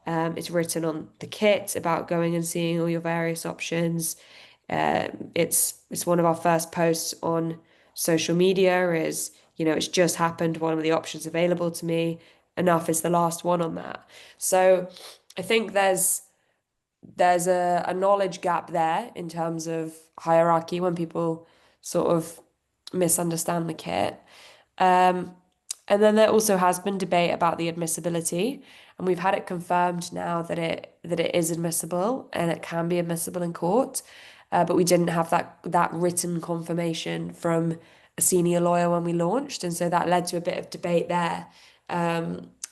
It's written on the kit about going and seeing all your various options. It's one of our first posts on social media is, it's just happened, one of the options available to me. Enough is the last one on that. So I think there's a knowledge gap there in terms of hierarchy when people sort of misunderstand the kit. Um, and then there also has been debate about the admissibility, and we've had it confirmed now that it is admissible and it can be admissible in court. But we didn't have that written confirmation from a senior lawyer when we launched, and so that led to a bit of debate there.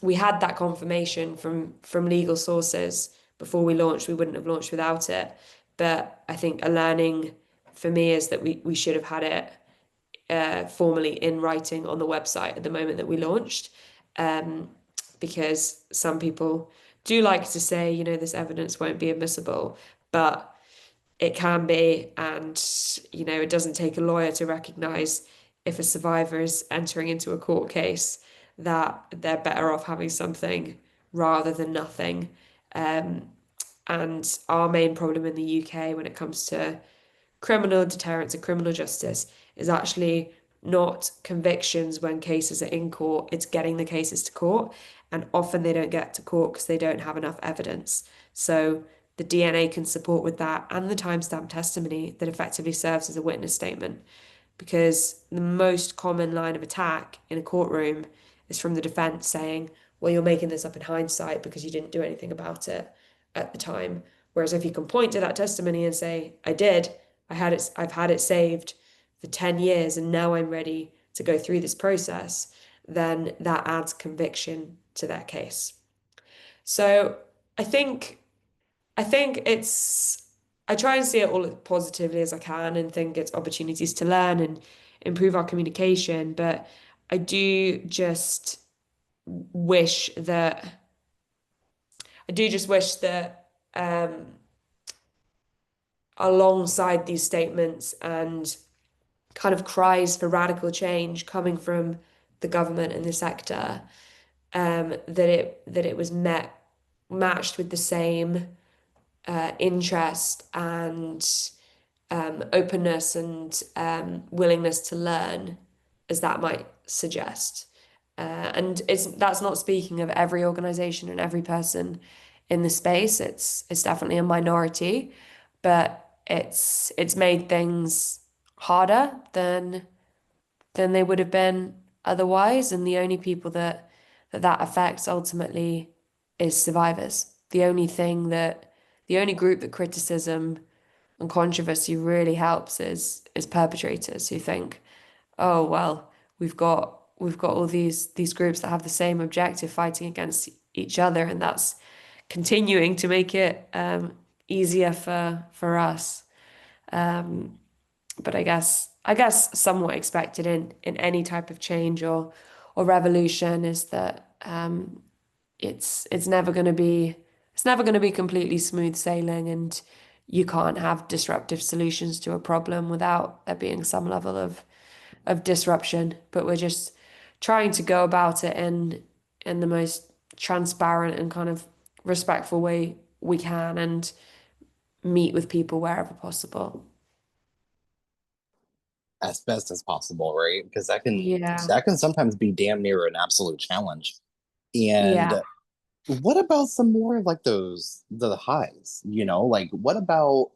We had that confirmation from legal sources before we launched. We wouldn't have launched without it. But I think a learning for me is that we should have had it formally in writing on the website at the moment that we launched, because some people do like to say, this evidence won't be admissible, but it can be, and it doesn't take a lawyer to recognize if a survivor is entering into a court case that they're better off having something rather than nothing. And our main problem in the UK when it comes to criminal deterrence and criminal justice is actually not convictions when cases are in court, it's getting the cases to court. And often they don't get to court because they don't have enough evidence. So the DNA can support with that and the timestamp testimony that effectively serves as a witness statement. Because the most common line of attack in a courtroom is from the defense saying, well, you're making this up in hindsight because you didn't do anything about it at the time. Whereas if you can point to that testimony and say, I did, I've had it saved for 10 years and now I'm ready to go through this process, then that adds conviction to their case. So I think I think I try and see it all as positively as I can and think it's opportunities to learn and improve our communication. But I do just wish that I do just wish that alongside these statements and kind of cries for radical change coming from the government and the sector, that it was matched with the same interest and openness and willingness to learn as that might suggest. And that's not speaking of every organization and every person in the space. It's definitely a minority, but it's made things harder than they would have been otherwise. And the only people that affects ultimately is survivors. The only group that criticism and controversy really helps is perpetrators who think, oh well, we've got all these groups that have the same objective fighting against each other, and that's continuing to make it easier for us. But I guess somewhat expected in any type of change or revolution is that it's never going to be completely smooth sailing, and you can't have disruptive solutions to a problem without there being some level of disruption. But we're just trying to go about it in the most transparent and kind of respectful way we can, and meet with people wherever possible. as best as possible, right? Because Yeah. that can sometimes be damn near an absolute challenge. And Yeah. what about some more of like the highs? Like what about,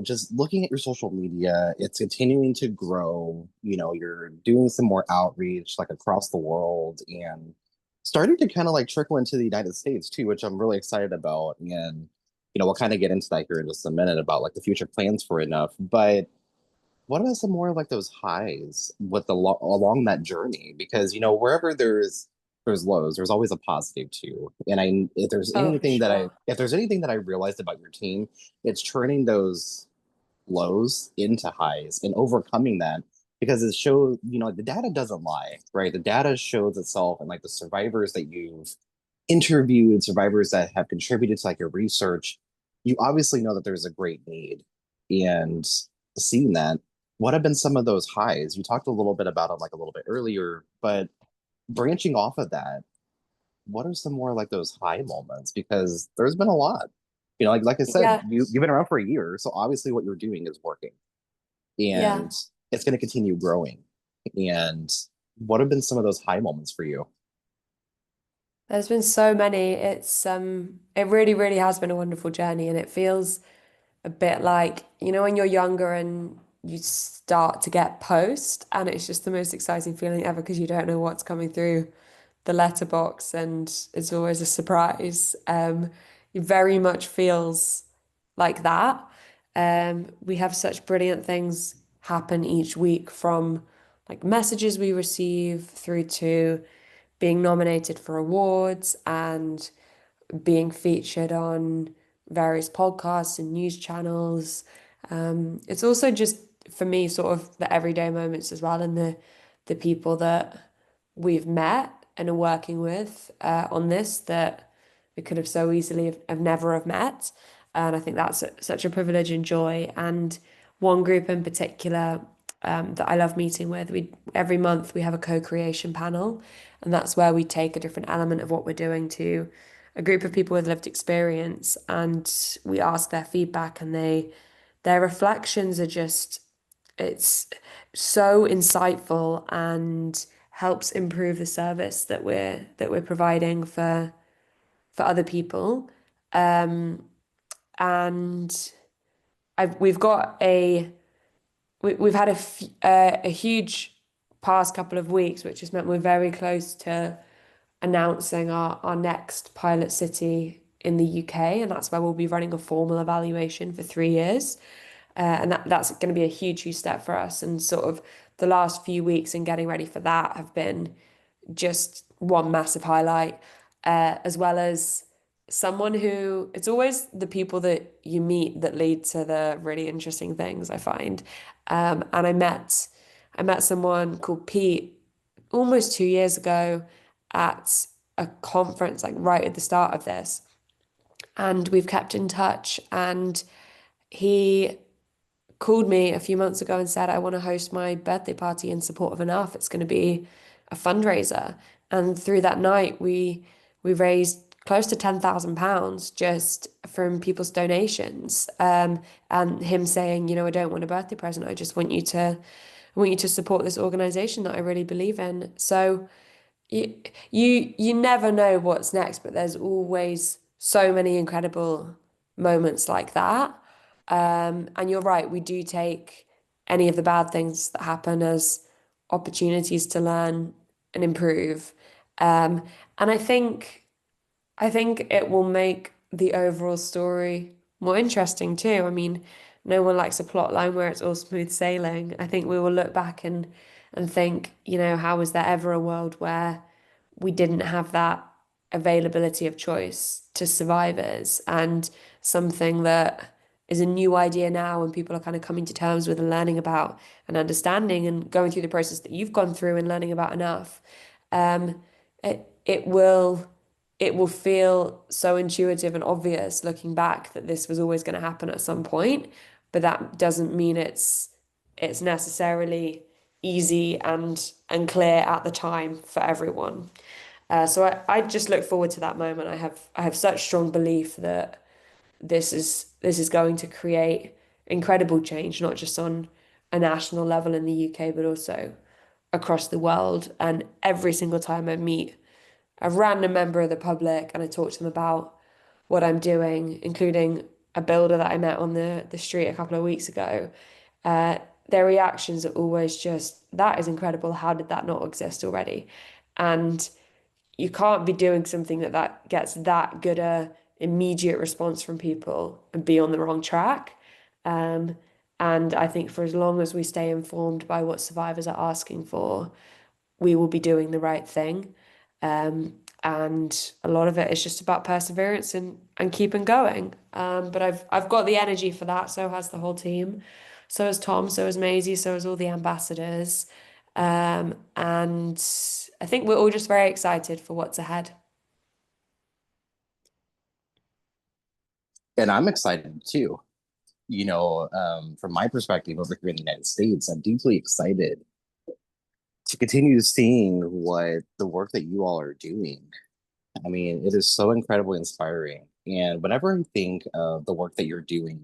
just looking at your social media, it's continuing to grow. You're doing some more outreach like across the world and starting to kind of like trickle into the United States too, which I'm really excited about. And we'll kind of get into that here in just a minute about like the future plans for Enough. But what about some more like those highs with along that journey? Because wherever there's lows, there's always a positive too. And Oh, for sure. if there's anything that I realized about your team, it's turning those lows into highs and overcoming that, because it shows, the data doesn't lie, right? The data shows itself, and like the survivors that you've interviewed, survivors that have contributed to like your research, you obviously know that there's a great need. And seeing that, what have been some of those highs? You talked a little bit about them like a little bit earlier, but branching off of that, what are some more like those high moments? Because there's been a lot. Like I said, Yeah. you've been around for a year, so obviously what you're doing is working, Yeah. and it's going to continue growing. And what have been some of those high moments for you? There's been so many. It really, really has been a wonderful journey, and it feels a bit like, when you're younger and you start to get post, and it's just the most exciting feeling ever because you don't know what's coming through the letterbox, and it's always a surprise. It very much feels like that. We have such brilliant things happen each week, from like messages we receive through to being nominated for awards and being featured on various podcasts and news channels. It's also just for me sort of the everyday moments as well, and the people that we've met and are working with on this that we could have so easily have never have met. And I think that's such a privilege and joy. And one group in particular that I love meeting with, we every month we have a co-creation panel, and that's where we take a different element of what we're doing to a group of people with lived experience, and we ask their feedback, and their reflections are just, it's so insightful and helps improve the service that we're providing for other people. And we've got we've had a huge past couple of weeks, which has meant we're very close to announcing our next pilot city in the UK, and that's where we'll be running a formal evaluation for 3 years. And that's going to be a huge, huge step for us. And sort of the last few weeks in getting ready for that have been just one massive highlight, as well as someone who, it's always the people that you meet that lead to the really interesting things, I find. And I met someone called Pete almost 2 years ago at a conference, like right at the start of this. And we've kept in touch. And he called me a few months ago and said, I want to host my birthday party in support of Enough. It's going to be a fundraiser. And through that night, we raised close to £10,000 just from people's donations. And him saying, I don't want a birthday present. I just want you to support this organization that I really believe in. So you never know what's next, but there's always so many incredible moments like that. And you're right, we do take any of the bad things that happen as opportunities to learn and improve. And I think it will make the overall story more interesting too. I mean, no one likes a plot line where it's all smooth sailing. I think we will look back and think, how was there ever a world where we didn't have that availability of choice to survivors and something that is a new idea now and people are kind of coming to terms with and learning about and understanding and going through the process that you've gone through and learning about enough. Um, it it will it will feel so intuitive and obvious looking back that this was always going to happen at some point, but that doesn't mean it's necessarily easy and clear at the time for everyone. So I just look forward to that moment. I have such strong belief that this is going to create incredible change, not just on a national level in the UK, but also across the world. And every single time I meet a random member of the public and I talk to them about what I'm doing, including a builder that I met on the street a couple of weeks ago, uh, their reactions are always just, that is incredible. How did that not exist already? And you can't be doing something that gets that good a immediate response from people and be on the wrong track. Um, and I think for as long as we stay informed by what survivors are asking for, we will be doing the right thing. And a lot of it is just about perseverance and keeping going. But I've got the energy for that. So has the whole team. So has Tom. So has Maisie. So has all the ambassadors. And I think we're all just very excited for what's ahead. And I'm excited too. From my perspective over here in the United States, I'm deeply excited to continue seeing what the work that you all are doing. I mean, it is so incredibly inspiring. And whenever I think of the work that you're doing,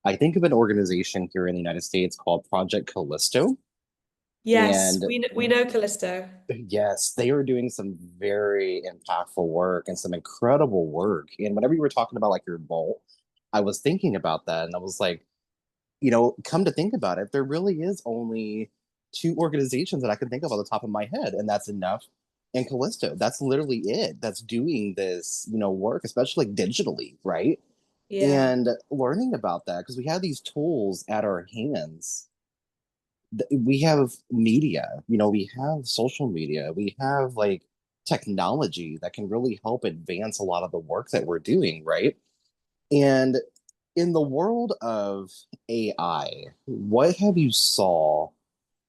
I think of an organization here in the United States called Project Callisto. Yes, And we know Callisto. yes, they are doing some very impactful work and some incredible work. And whenever you were talking about like your vault, I was thinking about that and I was like, come to think about it, there really is only two organizations that I can think of on the top of my head, and that's enough. And Callisto, that's literally it. That's doing this, work, especially like digitally, right? Yeah. And learning about that because we have these tools at our hands. We have media, we have social media, we have like technology that can really help advance a lot of the work that we're doing, right? And in the world of AI, what have you saw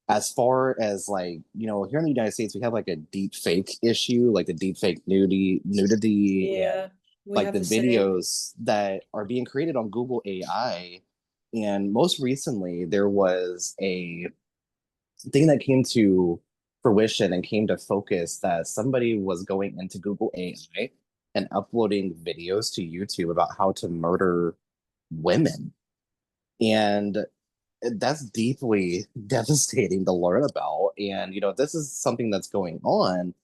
as far as like, here in the United States, we have like a deep fake issue, like the deep fake nudity and Yeah, we like have the the same. videos that are being created on Google AI. And most recently, there was a thing that came to fruition and came to focus that somebody was going into Google AI and uploading videos to YouTube about how to murder women. And that's deeply devastating to learn about. And, this is something that's going on.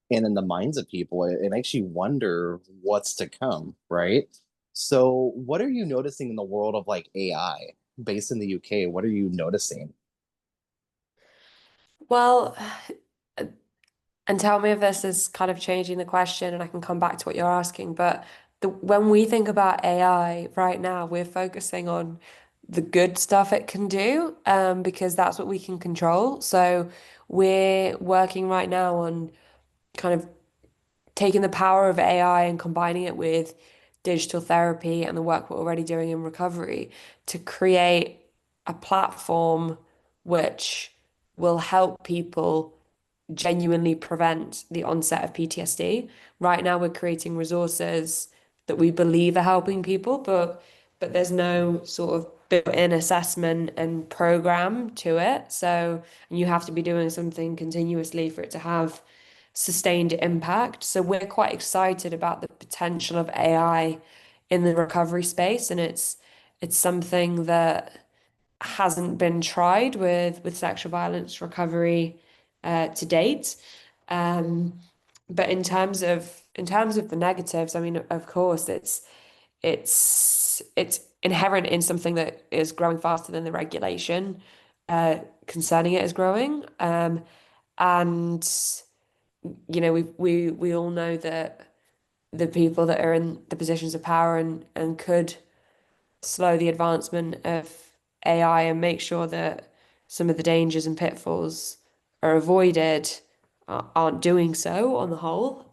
And in the minds of people, it makes you wonder what's to come, right? So, what are you noticing in the world of like AI based in the UK? What are you noticing? Well, and tell me if this is kind of changing the question and I can come back to what you're asking. But when we think about AI right now, we're focusing on the good stuff it can do, because that's what we can control. So we're working right now on kind of taking the power of AI and combining it with digital therapy and the work we're already doing in recovery to create a platform which will help people genuinely prevent the onset of PTSD. Right now, we're creating resources that we believe are helping people, but there's no sort of built-in assessment and program to it. So you have to be doing something continuously for it to have sustained impact. So we're quite excited about the potential of AI in the recovery space, and it's something that hasn't been tried with sexual violence recovery to date. Um, but in terms of the negatives, I mean, of course, it's inherent in something that is growing faster than the regulation concerning it is growing. And we all know that the people that are in the positions of power and could slow the advancement of AI and make sure that some of the dangers and pitfalls are avoided aren't doing so on the whole.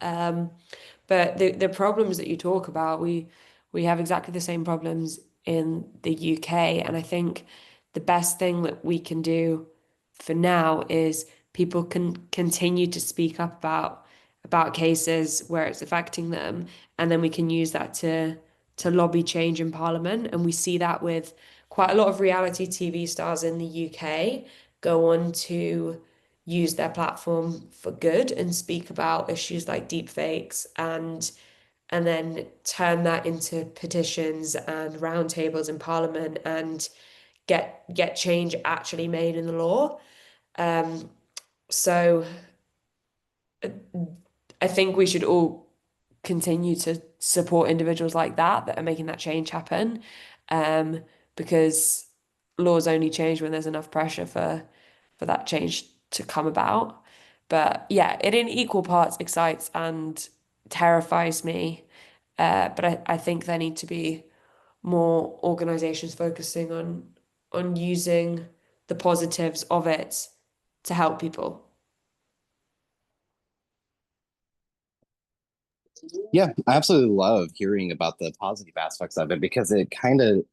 But the problems that you talk about, we have exactly the same problems in the UK, and I think the best thing that we can do for now is people can continue to speak up about cases where it's affecting them, and then we can use that to lobby change in Parliament. And we see that with quite a lot of reality TV stars in the UK go on to use their platform for good and speak about issues like deepfakes and then turn that into petitions and roundtables in Parliament and get change actually made in the law. Um, so I think we should all continue to support individuals like that are making that change happen, um, because laws only change when there's enough pressure for that change to come about. But yeah, it in equal parts excites and terrifies me. But I think there need to be more organizations focusing on using the positives of it to help people. Yeah, I absolutely love hearing about the positive aspects of it because it kind of,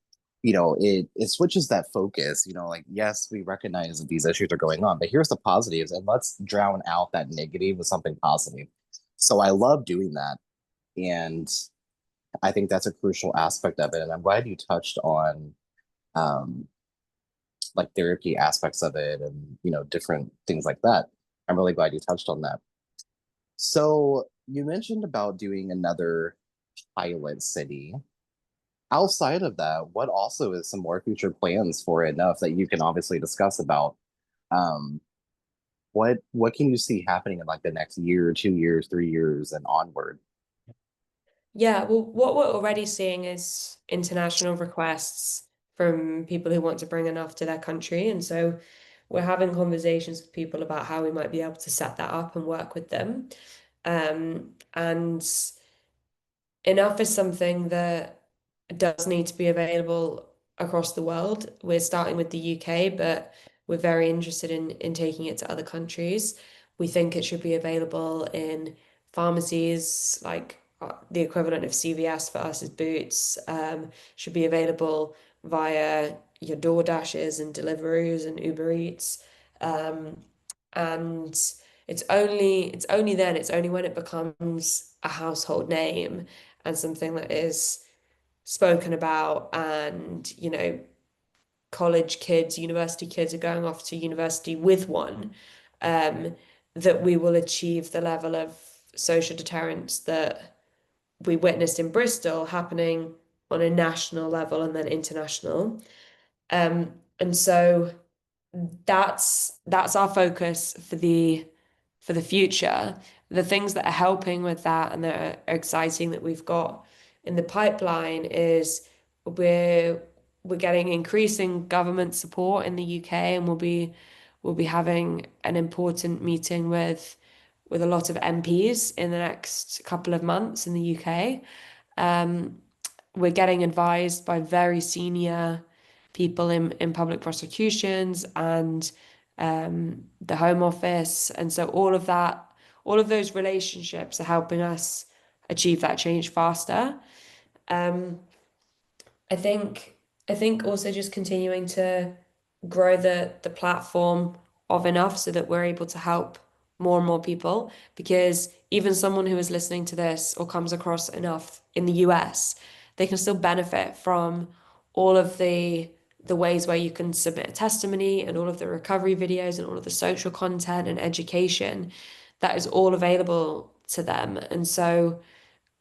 it switches that focus. Like yes, we recognize that these issues are going on, but here's the positives, and let's drown out that negative with something positive. So I love doing that, and I think that's a crucial aspect of it. And I'm glad you touched on um, like therapy aspects of it, and different things like that. I'm really glad you touched on that. So you mentioned about doing another pilot city. Outside of that, what also is some more future plans for it enough that you can obviously discuss about um what can you see happening in like the next year, 2 years, 3 years and onward? Yeah, well, what we're already seeing is international requests from people who want to bring enough to their country. And so we're having conversations with people about how we might be able to set that up and work with them. And enough is something that does need to be available across the world. We're starting with the UK, but we're very interested in taking it to other countries. We think it should be available in pharmacies, like the equivalent of CVS for us is Boots, should be available via your DoorDashes and Deliveroos and Uber Eats. Um, and it's only when it becomes a household name and something that is spoken about, and college kids, university kids are going off to university with one, um, that we will achieve the level of social deterrence that we witnessed in Bristol happening on a national level and then international. And so that's our focus for the future. The things that are helping with that and that are exciting that we've got in the pipeline is we're we're getting increasing government support in the UK, and we'll be having an important meeting with a lot of MPs in the next couple of months in the UK. We're getting advised by very senior people in public prosecutions and the Home Office. And so all of those relationships are helping us achieve that change faster. Um, I think I think also just continuing to grow the platform of enough so that we're able to help more and more people, because even someone who is listening to this or comes across enough in the US, they can still benefit from all of the ways where you can submit a testimony and all of the recovery videos and all of the social content and education that is all available to them. And so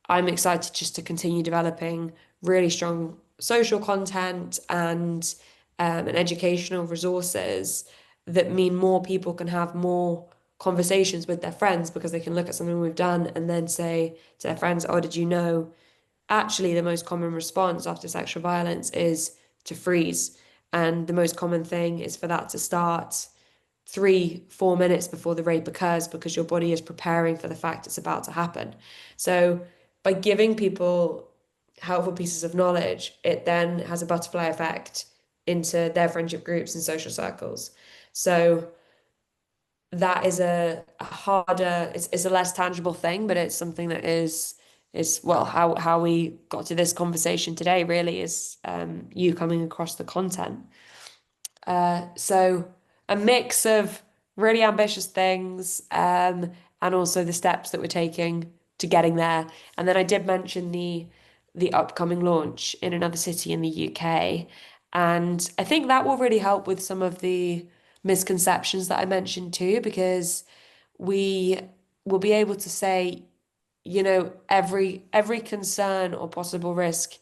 I'm excited just to continue developing really strong social content and educational resources that mean more people can have more conversations with their friends because they can look at something we've done and then say to their friends, oh, did you know actually the most common response after sexual violence is to freeze. And the most common thing is for that to start 3, 4 minutes before the rape occurs because your body is preparing for the fact it's about to happen. So by giving people helpful pieces of knowledge, it then has a butterfly effect into their friendship groups and social circles. So that is a harder, it's a less tangible thing, but it's something that is well how we got to this conversation today really is you coming across the content. So a mix of really ambitious things and also the steps that we're taking to getting there. And then I did mention the upcoming launch in another city in the UK. And I think that will really help with some of the misconceptions that I mentioned too, because we will be able to say, every concern or possible risk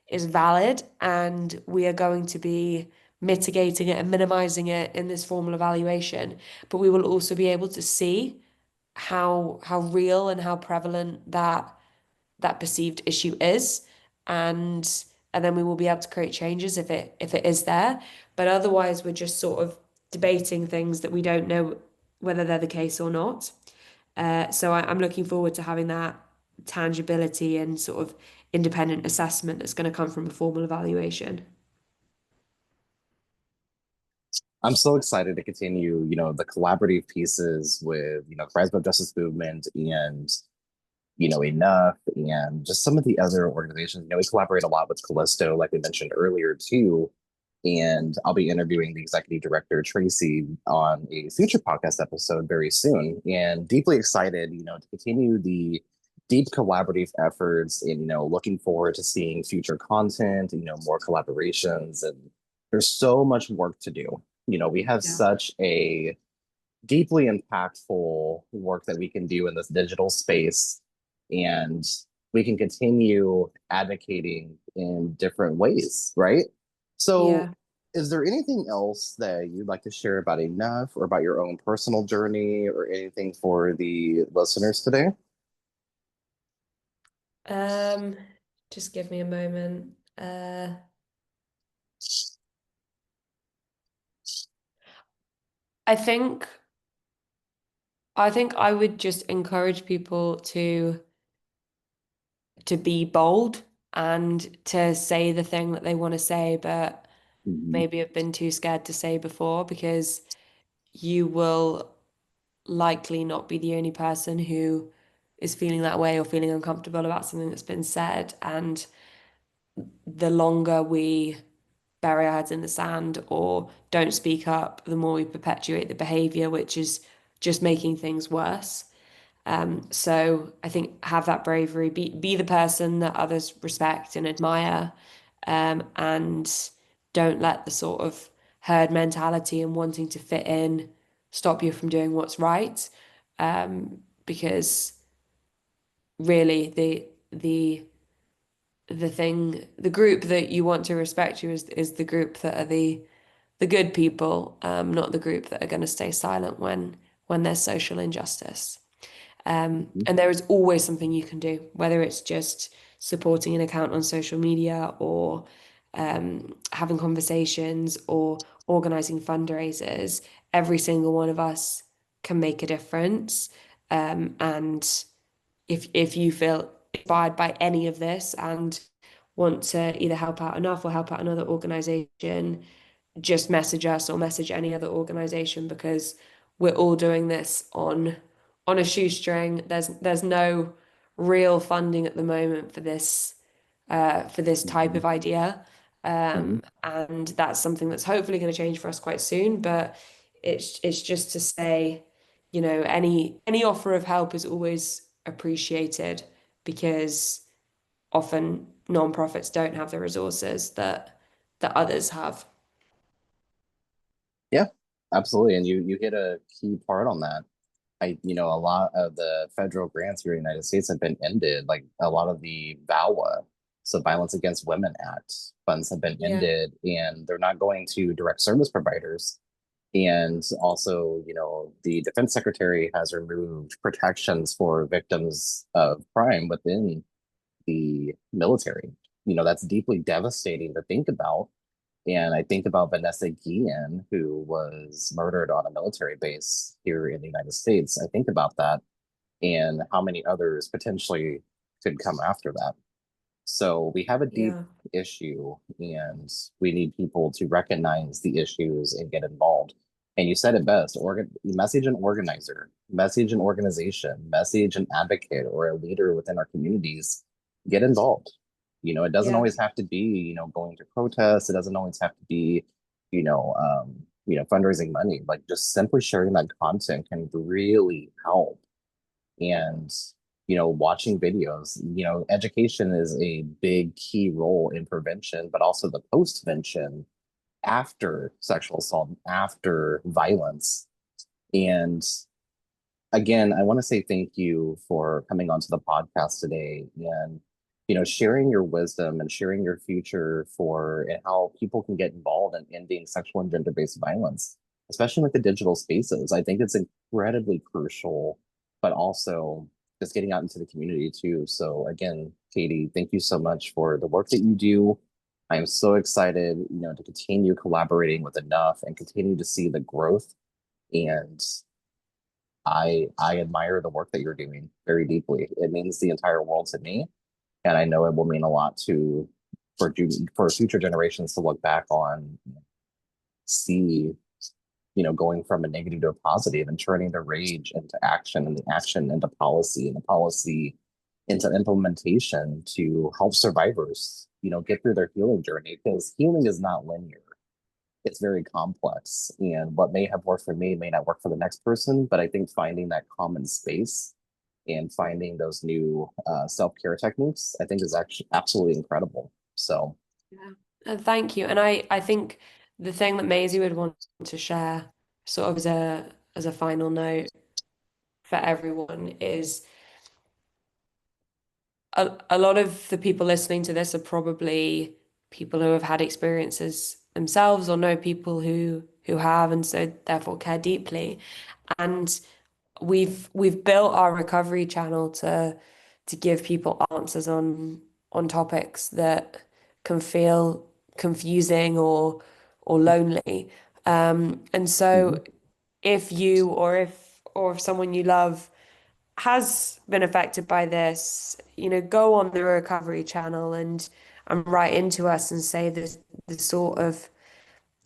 is valid, and we are going to be mitigating it and minimizing it in this formal evaluation. But we will also be able to see how real and how prevalent that perceived issue is, and then we will be able to create changes if it is there. But otherwise, we're just sort of debating things that we don't know whether they're the case or not. So I'm looking forward to having that tangibility and sort of independent assessment that's going to come from a formal evaluation. I'm so excited to continue, the collaborative pieces with, Rise of Justice Movement and, Enough and just some of the other organizations. We collaborate a lot with Callisto, like we mentioned earlier, too. And I'll be interviewing the executive director, Tracy, on a future podcast episode very soon. And deeply excited, to continue the deep collaborative efforts and, looking forward to seeing future content, more collaborations. And there's so much work to do. We have Yeah. such a deeply impactful work that we can do in this digital space, and we can continue advocating in different ways, right? So, Yeah. is there anything else that you'd like to share about Enough or about your own personal journey or anything for the listeners today? Um, just give me a moment. I think I think I would just encourage people to be bold and to say the thing that they want to say, but Mhm. maybe have been too scared to say before, because you will likely not be the only person who is feeling that way or feeling uncomfortable about something that's been said. And the longer we bury our heads in the sand or don't speak up, the more we perpetuate the behavior, which is just making things worse. So I think have that bravery, be the person that others respect and admire, and don't let the sort of herd mentality and wanting to fit in stop you from doing what's right. Because really the group that you want to respect you is the group that are the good people, not the group that are going to stay silent when there's social injustice. And there is always something you can do, whether it's just supporting an account on social media or having conversations or organizing fundraisers. Every single one of us can make a difference. And if you feel inspired by any of this and want to either help out enough or help out another organization, just message us or message any other organization, because we're all doing this on a shoestring. There's no real funding at the moment for this type Mhm. of idea. Mhm. And that's something that's hopefully going to change for us quite soon. But it's just to say, any offer of help is always appreciated, because often nonprofits don't have the resources that others have. Yeah, absolutely. And you hit a key part on that. A lot of the federal grants here in the United States have been ended. Like a lot of the VAWA, so Violence Against Women Act funds have been Yeah. ended, and they're not going to direct service providers. And also, the defense secretary has removed protections for victims of crime within the military. That's deeply devastating to think about. And I think about Vanessa Guillen, who was murdered on a military base here in the United States. I think about that and how many others potentially could come after that. So we have a deep Yeah. issue, and we need people to recognize the issues and get involved. And you said it best: message an organizer, message an organization, message an advocate or a leader within our communities. Get involved. It doesn't Yeah. always have to be, going to protests. It doesn't always have to be, fundraising money. Like just simply sharing that content can really help. And watching videos, education is a big key role in prevention, but also the postvention after sexual assault, after violence. And again, I want to say thank you for coming onto the podcast today and sharing your wisdom and sharing your future for and how people can get involved in ending sexual and gender-based violence, especially with the digital spaces. I think it's incredibly crucial, but also just getting out into the community too. So again, Katie, thank you so much for the work that you do. I am so excited, to continue collaborating with Enough and continue to see the growth. And I admire the work that you're doing very deeply. It means the entire world to me, and I know it will mean a lot to for future generations to look back on, see, going from a negative to a positive and turning the rage into action and the action into policy and the policy into implementation to help survivors, get through their healing journey because healing is not linear. It's very complex. And what may have worked for me may not work for the next person. But I think finding that common space and finding those new self-care techniques, I think is actually absolutely incredible. So, Yeah. And thank you. And I think the thing that Maisie would want to share, sort of as a final note for everyone, is a lot of the people listening to this are probably people who have had experiences themselves or know people who have, and so therefore care deeply. And we've built our recovery channel to give people answers on topics that can feel confusing or lonely. And mhm, so if you or if someone you love has been affected by this, go on the recovery channel and write into us and say the sort of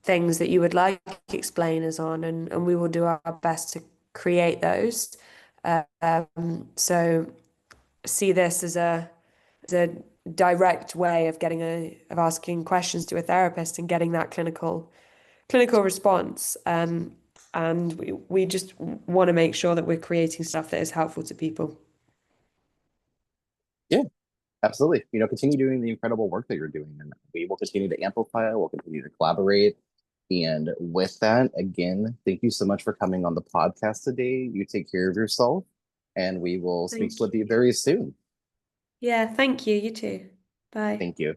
things that you would like explainers on, and we will do our best to create those. So see this as a direct way of of asking questions to a therapist and getting that clinical response. And we just want to make sure that we're creating stuff that is helpful to people. yeah, absolutely. Continue doing the incredible work that you're doing, and we will continue to amplify. We'll continue to collaborate. And with that, again, thank you so much for coming on the podcast today. You take care of yourself, and we will speak Thank with you you. very soon. Yeah, thank you. You too. Bye. Thank you.